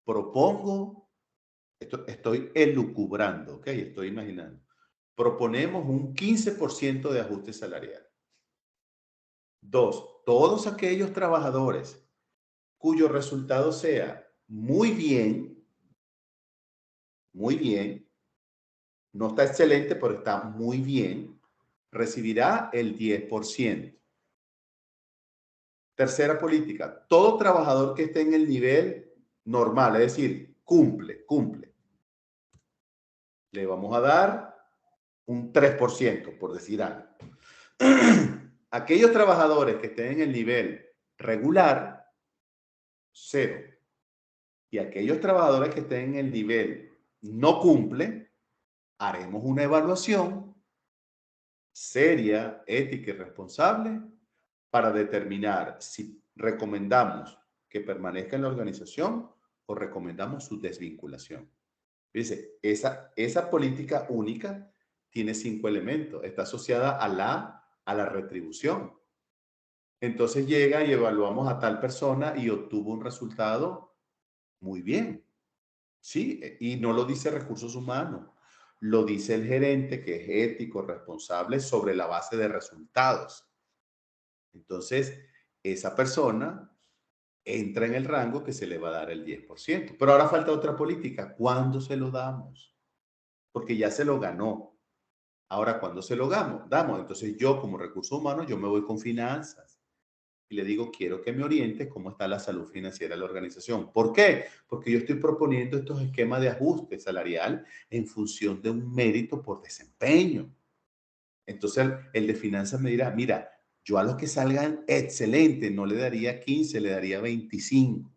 propongo, estoy elucubrando, ¿ok? Estoy imaginando. Proponemos un 15% de ajuste salarial. 2, todos aquellos trabajadores cuyo resultado sea muy bien, no está excelente, pero está muy bien, recibirá el 10%. Tercera política, todo trabajador que esté en el nivel normal, es decir, cumple, le vamos a dar un 3%, por decir algo. Aquellos trabajadores que estén en el nivel regular, 0. Y aquellos trabajadores que estén en el nivel no cumple, haremos una evaluación seria, ética y responsable para determinar si recomendamos que permanezca en la organización o recomendamos su desvinculación. Dice, esa política única tiene 5 elementos. Está asociada a la retribución. Entonces llega y evaluamos a tal persona y obtuvo un resultado muy bien. Sí, y no lo dice Recursos Humanos. Lo dice el gerente, que es ético, responsable, sobre la base de resultados. Entonces, esa persona entra en el rango que se le va a dar el 10%. Pero ahora falta otra política. ¿Cuándo se lo damos? Porque ya se lo ganó. Ahora, ¿cuándo se lo damos? Entonces yo, como recursos humanos, yo me voy con finanzas y le digo, quiero que me oriente cómo está la salud financiera de la organización. ¿Por qué? Porque yo estoy proponiendo estos esquemas de ajuste salarial en función de un mérito por desempeño. Entonces el de finanzas me dirá, mira, yo a los que salgan excelentes no le daría 15, le daría 25.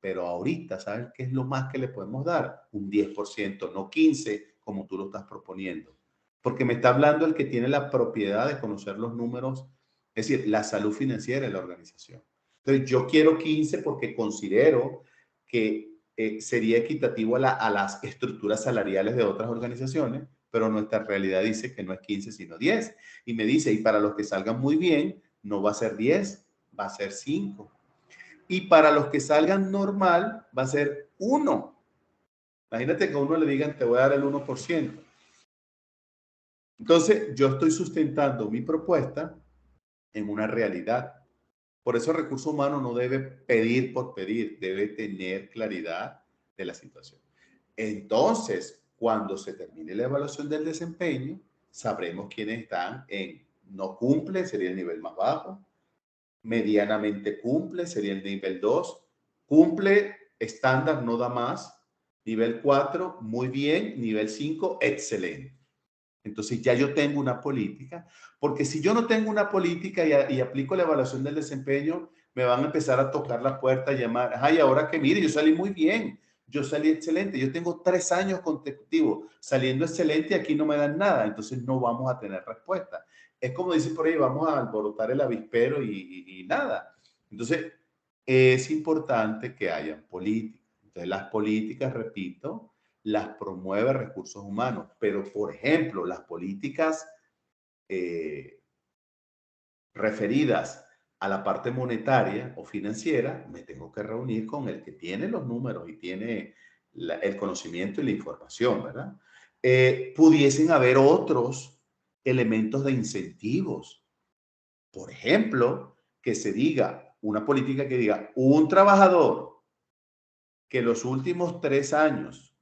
Pero ahorita, ¿sabes qué es lo más que le podemos dar? Un 10%, no 15, como tú lo estás proponiendo. Porque me está hablando el que tiene la propiedad de conocer los números, es decir, la salud financiera de la organización. Entonces, yo quiero 15 porque considero que sería equitativo a las estructuras salariales de otras organizaciones, pero nuestra realidad dice que no es 15, sino 10. Y me dice, y para los que salgan muy bien, no va a ser 10, va a ser 5. Y para los que salgan normal, va a ser 1. Imagínate que a uno le digan, te voy a dar el 1%. Entonces, yo estoy sustentando mi propuesta en una realidad. Por eso el recurso humano no debe pedir por pedir, debe tener claridad de la situación. Entonces, cuando se termine la evaluación del desempeño, sabremos quiénes están en no cumple, sería el nivel más bajo, medianamente cumple, sería el nivel 2, cumple, estándar, no da más, nivel 4, muy bien, nivel 5, excelente. Entonces ya yo tengo una política, porque si yo no tengo una política y aplico la evaluación del desempeño, me van a empezar a tocar la puerta, a llamar, ay, ahora que mire, yo salí muy bien, yo salí excelente, yo tengo 3 años consecutivos saliendo excelente y aquí no me dan nada, entonces no vamos a tener respuesta. Es como dice por ahí, vamos a alborotar el avispero y nada. Entonces es importante que hayan políticas. Entonces las políticas, repito, las promueve recursos humanos, pero por ejemplo, las políticas referidas a la parte monetaria o financiera, me tengo que reunir con el que tiene los números y tiene el conocimiento y la información, ¿verdad? Pudiesen haber otros elementos de incentivos. Por ejemplo, que se diga, una política que diga, un trabajador que los últimos 3 años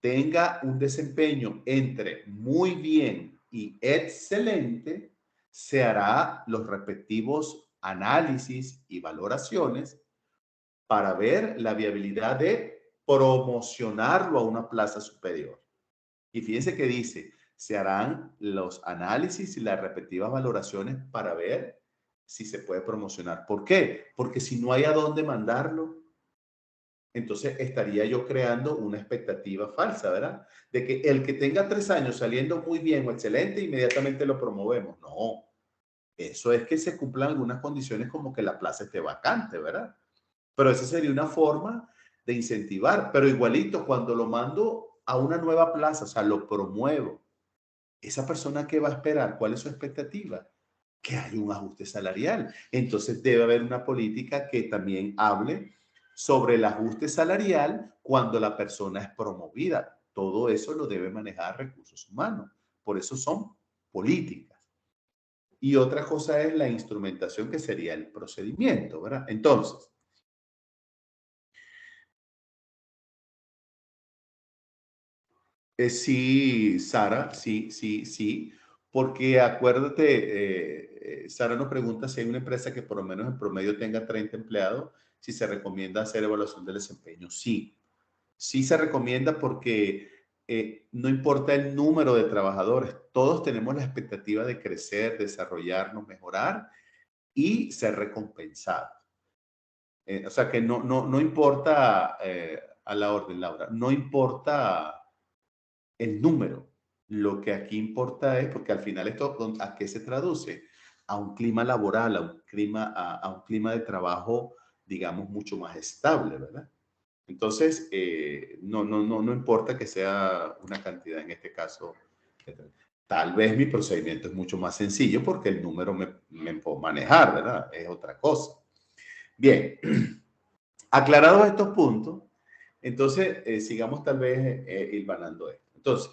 tenga un desempeño entre muy bien y excelente, se hará los respectivos análisis y valoraciones para ver la viabilidad de promocionarlo a una plaza superior. Y fíjense que dice, se harán los análisis y las respectivas valoraciones para ver si se puede promocionar. ¿Por qué? Porque si no hay a dónde mandarlo, entonces estaría yo creando una expectativa falsa, ¿verdad? De que el que tenga 3 años saliendo muy bien o excelente, inmediatamente lo promovemos. No, eso es que se cumplan algunas condiciones como que la plaza esté vacante, ¿verdad? Pero esa sería una forma de incentivar. Pero igualito, cuando lo mando a una nueva plaza, o sea, lo promuevo, esa persona ¿qué va a esperar? ¿Cuál es su expectativa? Que haya un ajuste salarial. Entonces debe haber una política que también hable sobre el ajuste salarial cuando la persona es promovida. Todo eso lo debe manejar recursos humanos. Por eso son políticas. Y otra cosa es la instrumentación, que sería el procedimiento, ¿verdad? Entonces, sí, Sara, sí, sí, sí, porque acuérdate, Sara nos pregunta si hay una empresa que por lo menos en promedio tenga 30 empleados, si se recomienda hacer evaluación del desempeño. Sí, sí se recomienda porque no importa el número de trabajadores, todos tenemos la expectativa de crecer, desarrollarnos, mejorar y ser recompensados. O sea que no importa a la orden, Laura, no importa el número. Lo que aquí importa es, porque al final esto, ¿a qué se traduce? A un clima laboral, a un clima de trabajo, digamos, mucho más estable, ¿verdad? Entonces, no importa que sea una cantidad, en este caso, tal vez mi procedimiento es mucho más sencillo porque el número me puedo manejar, ¿verdad? Es otra cosa. Bien, aclarados estos puntos, entonces sigamos tal vez hilvanando esto. Entonces,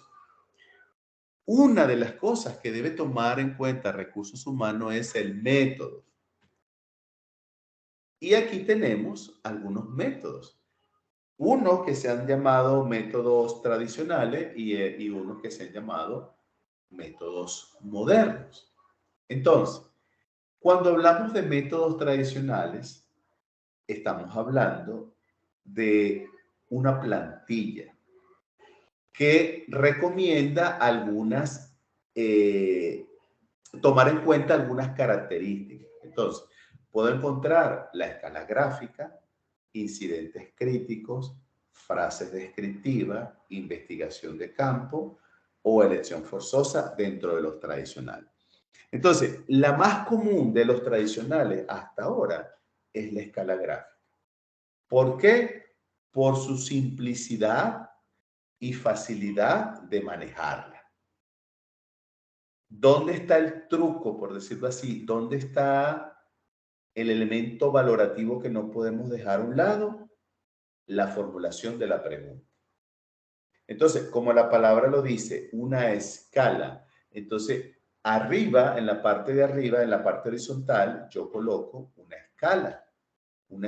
una de las cosas que debe tomar en cuenta recursos humanos es el método. Y aquí tenemos algunos métodos. Unos que se han llamado métodos tradicionales y unos que se han llamado métodos modernos. Entonces, cuando hablamos de métodos tradicionales, estamos hablando de una plantilla que recomienda algunas, tomar en cuenta algunas características. Entonces, puedo encontrar la escala gráfica, incidentes críticos, frases descriptivas, investigación de campo o elección forzosa dentro de los tradicionales. Entonces, la más común de los tradicionales hasta ahora es la escala gráfica. ¿Por qué? Por su simplicidad y facilidad de manejarla. ¿Dónde está el truco, por decirlo así? ¿Dónde está el elemento valorativo que no podemos dejar a un lado? La formulación de la pregunta. Entonces, como la palabra lo dice, una escala Entonces, arriba, en la parte de arriba, en la parte horizontal, yo coloco una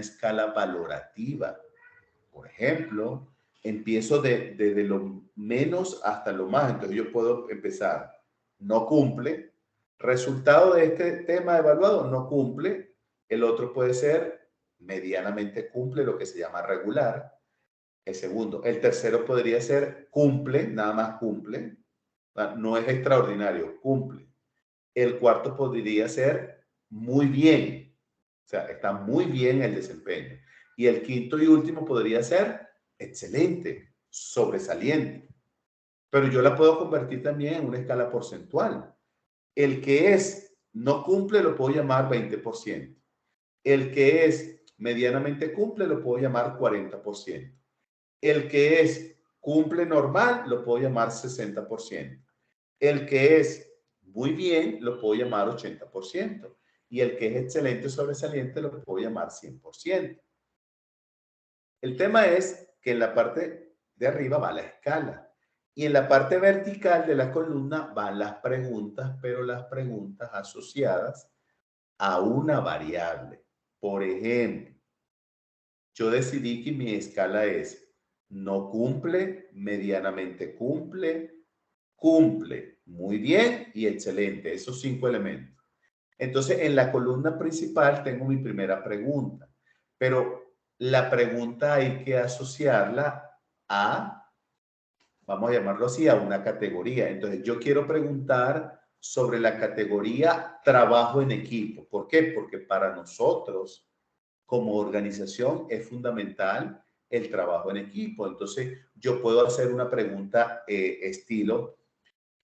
escala valorativa. Por ejemplo, empiezo desde lo menos hasta lo más. Entonces yo puedo empezar, no cumple. Resultado de este tema evaluado, no cumple. El otro puede ser medianamente cumple, lo que se llama regular. El segundo. El tercero podría ser cumple, nada más cumple. No es extraordinario, cumple. El cuarto podría ser muy bien. O sea, está muy bien el desempeño. Y el quinto y último podría ser excelente, sobresaliente. Pero yo la puedo convertir también en una escala porcentual. El que es no cumple lo puedo llamar 20%. El que es medianamente cumple lo puedo llamar 40%. El que es cumple normal lo puedo llamar 60%. El que es muy bien lo puedo llamar 80%. Y el que es excelente o sobresaliente lo puedo llamar 100%. El tema es que en la parte de arriba va la escala y en la parte vertical de la columna van las preguntas, pero las preguntas asociadas a una variable. Por ejemplo, yo decidí que mi escala es no cumple, medianamente cumple, cumple, muy bien y excelente. Esos 5 elementos. Entonces, en la columna principal tengo mi primera pregunta, pero la pregunta hay que asociarla a, vamos a llamarlo así, a una categoría. Entonces, yo quiero preguntar sobre la categoría trabajo en equipo. ¿Por qué? Porque para nosotros, como organización, es fundamental el trabajo en equipo. Entonces, yo puedo hacer una pregunta estilo,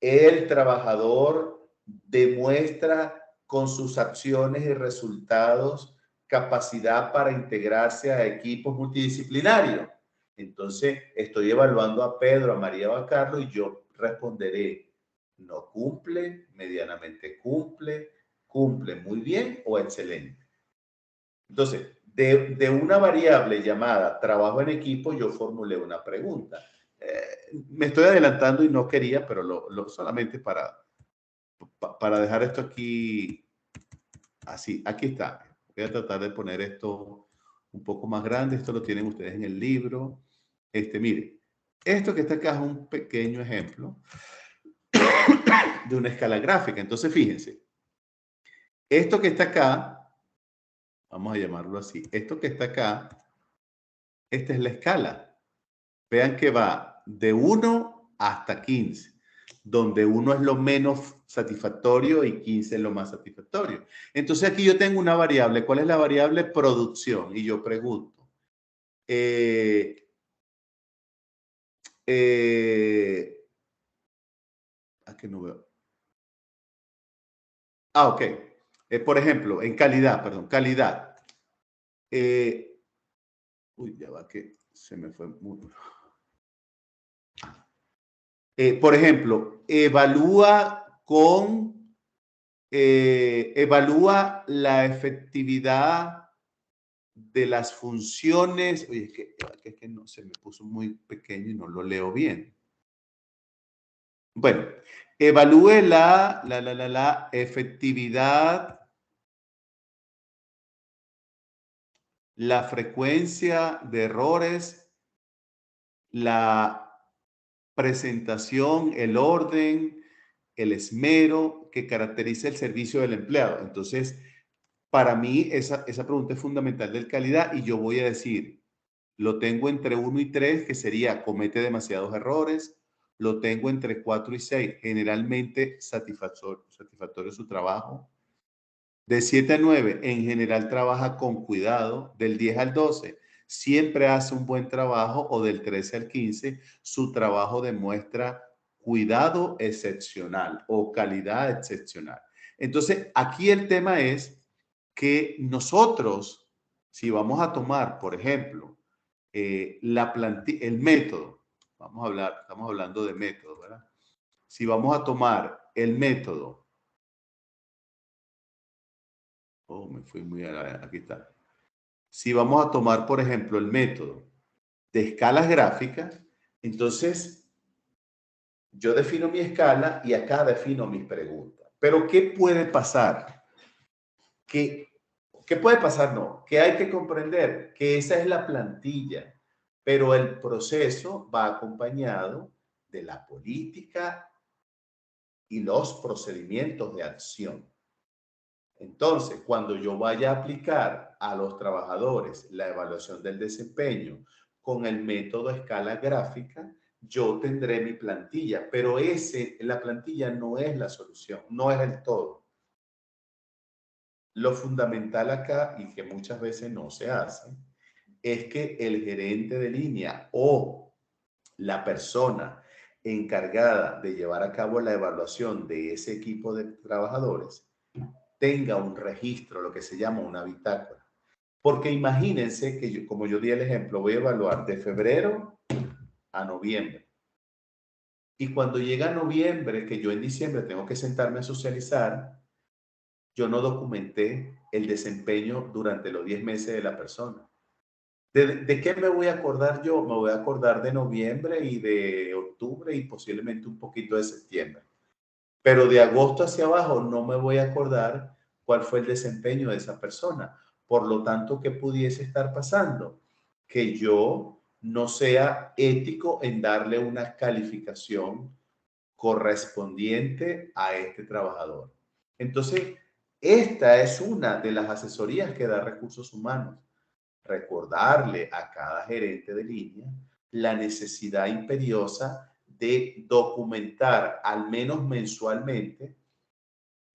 ¿el trabajador demuestra con sus acciones y resultados capacidad para integrarse a equipos multidisciplinarios? Entonces, estoy evaluando a Pedro, a María o a Carlos y yo responderé, no cumple, medianamente cumple, cumple muy bien o excelente. Entonces, de una variable llamada trabajo en equipo, yo formulé una pregunta. Me estoy adelantando y no quería, pero solamente para dejar esto aquí así. Aquí está. Voy a tratar de poner esto un poco más grande. Esto lo tienen ustedes en el libro. Mire, esto que está acá es un pequeño ejemplo de una escala gráfica. Entonces, fíjense. Esto que está acá, vamos a llamarlo así. Esto que está acá, esta es la escala. Vean que va de 1 hasta 15, donde 1 es lo menos satisfactorio y 15 es lo más satisfactorio. Entonces aquí yo tengo una variable. ¿Cuál es la variable? Producción. Y yo pregunto, aquí no veo. Ok. Por ejemplo, en calidad, perdón, calidad. Uy, ya va que se me fue muy... por ejemplo, evalúa la efectividad de las funciones. Oye, es que no, se me puso muy pequeño y no lo leo bien. Bueno, evalúe la efectividad, la frecuencia de errores, la presentación, el orden, el esmero que caracteriza el servicio del empleado. Entonces, para mí esa pregunta es fundamental de calidad y yo voy a decir, lo tengo entre 1 y 3, que sería comete demasiados errores. Lo tengo entre 4 y 6, generalmente satisfactorio su trabajo. De 7 a 9, en general trabaja con cuidado. Del 10 al 12, siempre hace un buen trabajo. O del 13 al 15, su trabajo demuestra cuidado excepcional o calidad excepcional. Entonces, aquí el tema es que nosotros, si vamos a tomar, por ejemplo, el método, estamos hablando de método, ¿verdad? Si vamos a tomar el método, me fui muy aquí está. Si vamos a tomar, por ejemplo, el método de escalas gráficas, entonces Yo defino mi escala y acá defino mis preguntas. Pero ¿qué puede pasar? ¿Qué puede pasar? No, que hay que comprender que esa es la plantilla, pero el proceso va acompañado de la política y los procedimientos de acción. Entonces, cuando yo vaya a aplicar a los trabajadores la evaluación del desempeño con el método escala gráfica, yo tendré mi plantilla, pero la plantilla no es la solución, no es el todo. Lo fundamental acá, y que muchas veces no se hace, es que el gerente de línea o la persona encargada de llevar a cabo la evaluación de ese equipo de trabajadores tenga un registro, lo que se llama una bitácora. Porque imagínense que yo, como yo di el ejemplo, voy a evaluar de febrero a noviembre. Y cuando llega noviembre, que yo en diciembre tengo que sentarme a socializar, yo no documenté el desempeño durante los 10 meses de la persona. ¿De qué me voy a acordar yo? Me voy a acordar de noviembre y de octubre y posiblemente un poquito de septiembre. Pero de agosto hacia abajo no me voy a acordar cuál fue el desempeño de esa persona. Por lo tanto, ¿qué pudiese estar pasando? Que yo no sea ético en darle una calificación correspondiente a este trabajador. Entonces, esta es una de las asesorías que da Recursos Humanos. Recordarle a cada gerente de línea la necesidad imperiosa de documentar al menos mensualmente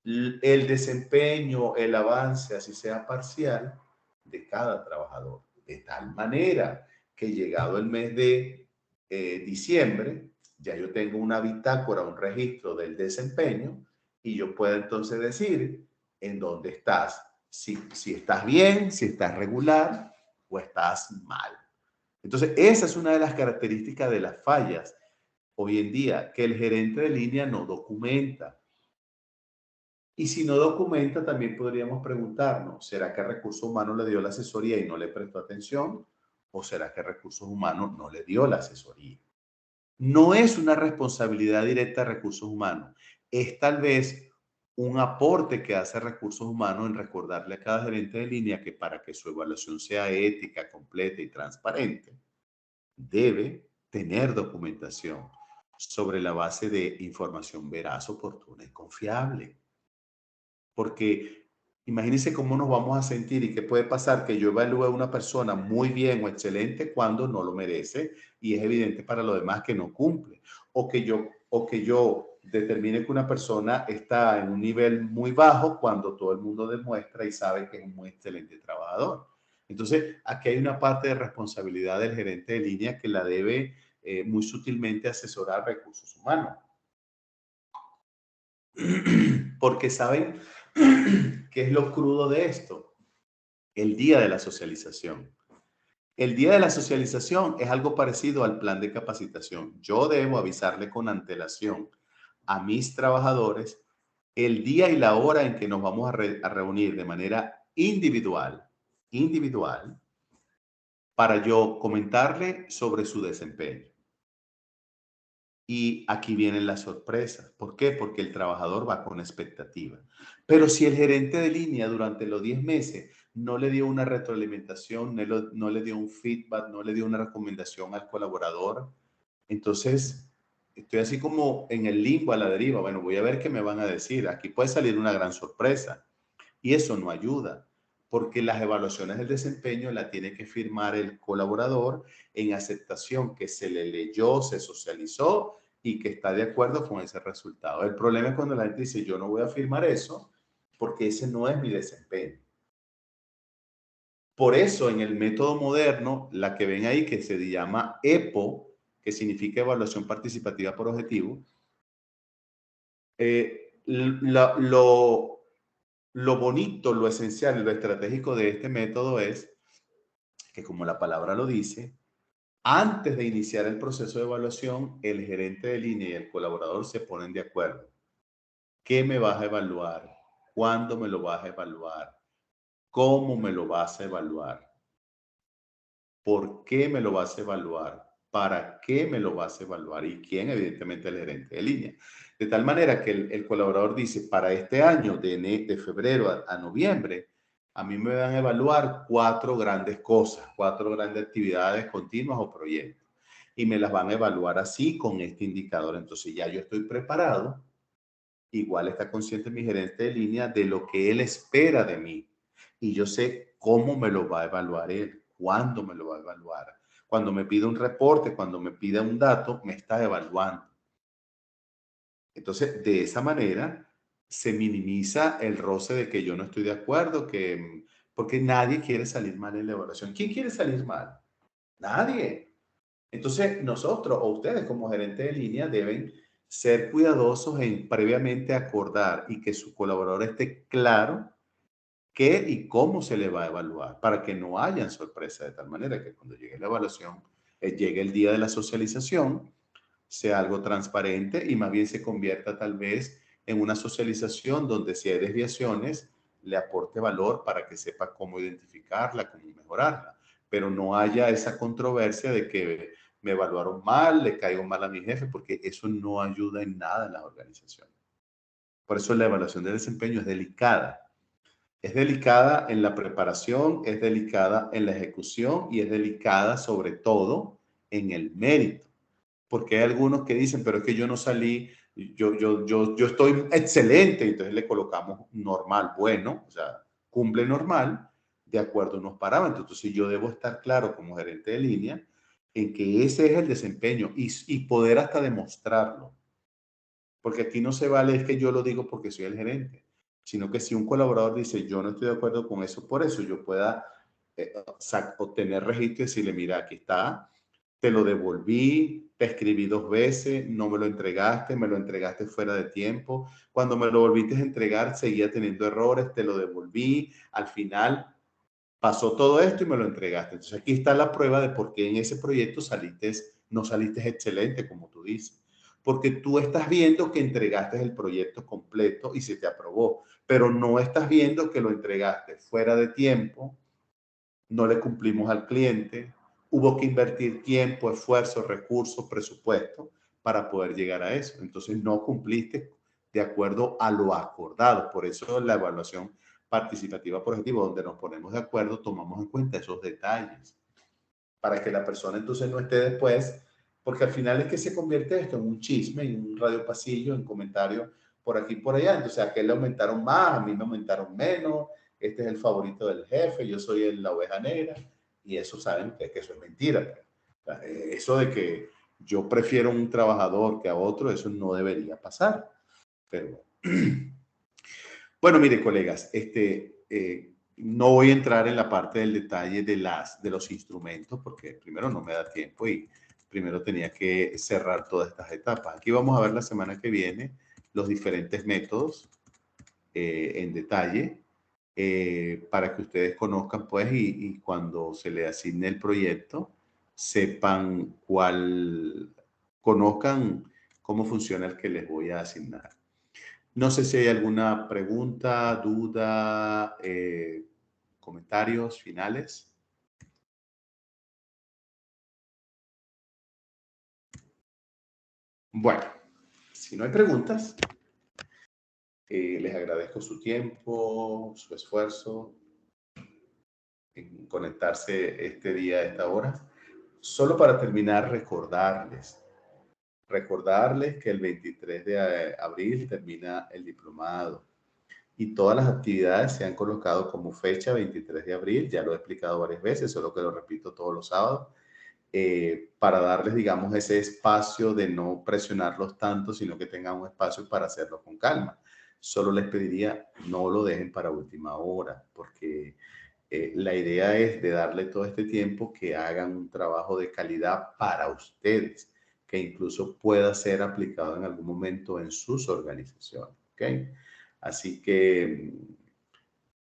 el desempeño, el avance, así sea parcial, de cada trabajador. De tal manera que llegado el mes de diciembre, ya yo tengo una bitácora, un registro del desempeño y yo puedo entonces decir en dónde estás. Si estás bien, si estás regular o estás mal. Entonces, esa es una de las características de las fallas hoy en día, que el gerente de línea no documenta. Y si no documenta, también podríamos preguntarnos, ¿será que Recursos Humanos le dio la asesoría y no le prestó atención? ¿O será que Recursos Humanos no le dio la asesoría? No es una responsabilidad directa de Recursos Humanos, es tal vez un aporte que hace Recursos Humanos en recordarle a cada gerente de línea que para que su evaluación sea ética, completa y transparente, debe tener documentación sobre la base de información veraz, oportuna y confiable. Porque imagínense cómo nos vamos a sentir y qué puede pasar que yo evalúe a una persona muy bien o excelente cuando no lo merece y es evidente para los demás que no cumple. O que yo determine que una persona está en un nivel muy bajo cuando todo el mundo demuestra y sabe que es un muy excelente trabajador. Entonces, aquí hay una parte de responsabilidad del gerente de línea que la debe muy sutilmente asesorar Recursos Humanos. Porque saben qué es lo crudo de esto. El día de la socialización. El día de la socialización es algo parecido al plan de capacitación. Yo debo avisarle con antelación a mis trabajadores el día y la hora en que nos vamos a reunir de manera individual, para yo comentarle sobre su desempeño. Y aquí vienen las sorpresas. ¿Por qué? Porque el trabajador va con expectativa. Pero si el gerente de línea durante los 10 meses no le dio una retroalimentación, no le dio un feedback, no le dio una recomendación al colaborador, entonces estoy así como en el limbo, a la deriva. Bueno, voy a ver qué me van a decir. Aquí puede salir una gran sorpresa. Y eso no ayuda, porque las evaluaciones del desempeño la tiene que firmar el colaborador en aceptación que se le leyó, se socializó y que está de acuerdo con ese resultado. El problema es cuando la gente dice, yo no voy a firmar eso porque ese no es mi desempeño. Por eso, en el método moderno, la que ven ahí, que se llama EPO, que significa Evaluación Participativa por Objetivo, lo bonito, lo esencial y lo estratégico de este método es que, como la palabra lo dice, antes de iniciar el proceso de evaluación, el gerente de línea y el colaborador se ponen de acuerdo. ¿Qué me vas a evaluar? ¿Cuándo me lo vas a evaluar? ¿Cómo me lo vas a evaluar? ¿Por qué me lo vas a evaluar? para qué me lo vas a evaluar y quién, evidentemente, el gerente de línea. De tal manera que el colaborador dice, para este año, de febrero a noviembre, a mí me van a evaluar 4 grandes cosas, 4 grandes actividades continuas o proyectos. Y me las van a evaluar así con este indicador. Entonces ya yo estoy preparado. Igual está consciente mi gerente de línea de lo que él espera de mí. Y yo sé cómo me lo va a evaluar él, cuándo me lo va a evaluar. Cuando me pide un reporte, cuando me pide un dato, me está evaluando. Entonces, de esa manera, se minimiza el roce de que yo no estoy de acuerdo, porque nadie quiere salir mal en la evaluación. ¿Quién quiere salir mal? Nadie. Entonces, nosotros o ustedes como gerente de línea deben ser cuidadosos en previamente acordar y que su colaborador esté claro qué y cómo se le va a evaluar para que no hayan sorpresas, de tal manera que cuando llegue la evaluación, llegue el día de la socialización, sea algo transparente y más bien se convierta tal vez en una socialización donde si hay desviaciones, le aporte valor para que sepa cómo identificarla, cómo mejorarla, pero no haya esa controversia de que me evaluaron mal, le caigo mal a mi jefe, porque eso no ayuda en nada en las organizaciones. Por eso la evaluación de desempeño es delicada. Es delicada en la preparación, es delicada en la ejecución y es delicada sobre todo en el mérito. Porque hay algunos que dicen, pero es que yo no salí, yo estoy excelente, entonces le colocamos normal, bueno, o sea, cumple normal, de acuerdo a unos parámetros. Entonces yo debo estar claro como gerente de línea en que ese es el desempeño y poder hasta demostrarlo. Porque aquí no se vale es que yo lo digo porque soy el gerente, sino que si un colaborador dice, yo no estoy de acuerdo con eso, por eso yo pueda obtener registro y decirle, mira, aquí está, te lo devolví, te escribí 2 veces, no me lo entregaste fuera de tiempo. Cuando me lo volviste a entregar, seguía teniendo errores, te lo devolví. Al final pasó todo esto y me lo entregaste. Entonces aquí está la prueba de por qué en ese proyecto no saliste excelente, como tú dices. Porque tú estás viendo que entregaste el proyecto completo y se te aprobó, pero no estás viendo que lo entregaste fuera de tiempo, no le cumplimos al cliente, hubo que invertir tiempo, esfuerzo, recursos, presupuesto para poder llegar a eso. Entonces no cumpliste de acuerdo a lo acordado. Por eso la evaluación participativa por objetivo, donde nos ponemos de acuerdo, tomamos en cuenta esos detalles para que la persona entonces no esté después, porque al final es que se convierte esto en un chisme, en un radio pasillo, en comentarios por aquí y por allá. Entonces a aquel le aumentaron más, a mí me aumentaron menos, este es el favorito del jefe, yo soy la oveja negra, y eso saben que eso es mentira. Eso de que yo prefiero un trabajador que a otro, eso no debería pasar. Pero bueno, mire, colegas, no voy a entrar en la parte del detalle de los instrumentos, porque primero no me da tiempo y primero tenía que cerrar todas estas etapas. Aquí vamos a ver la semana que viene los diferentes métodos en detalle para que ustedes conozcan, pues, y cuando se le asigne el proyecto, sepan conozcan cómo funciona el que les voy a asignar. No sé si hay alguna pregunta, duda, comentarios finales. Bueno, si no hay preguntas, les agradezco su tiempo, su esfuerzo en conectarse este día a esta hora. Solo para terminar, recordarles que el 23 de abril termina el diplomado y todas las actividades se han colocado como fecha 23 de abril. Ya lo he explicado varias veces, solo que lo repito todos los sábados. Para darles, digamos, ese espacio de no presionarlos tanto, sino que tengan un espacio para hacerlo con calma. Solo les pediría, no lo dejen para última hora, porque la idea es de darle todo este tiempo que hagan un trabajo de calidad para ustedes, que incluso pueda ser aplicado en algún momento en sus organizaciones. ¿Ok? Así que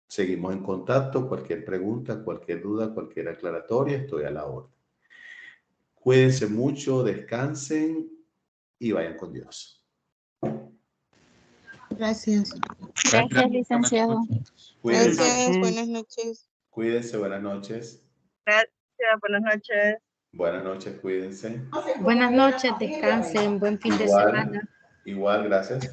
seguimos en contacto. Cualquier pregunta, cualquier duda, cualquier aclaratoria, estoy a la orden. Cuídense mucho, descansen y vayan con Dios. Gracias. Gracias, licenciado. Cuídense. Gracias, buenas noches. Cuídense, buenas noches. Gracias, buenas noches. Buenas noches, cuídense. Buenas noches, descansen, buen fin de semana. Igual, gracias.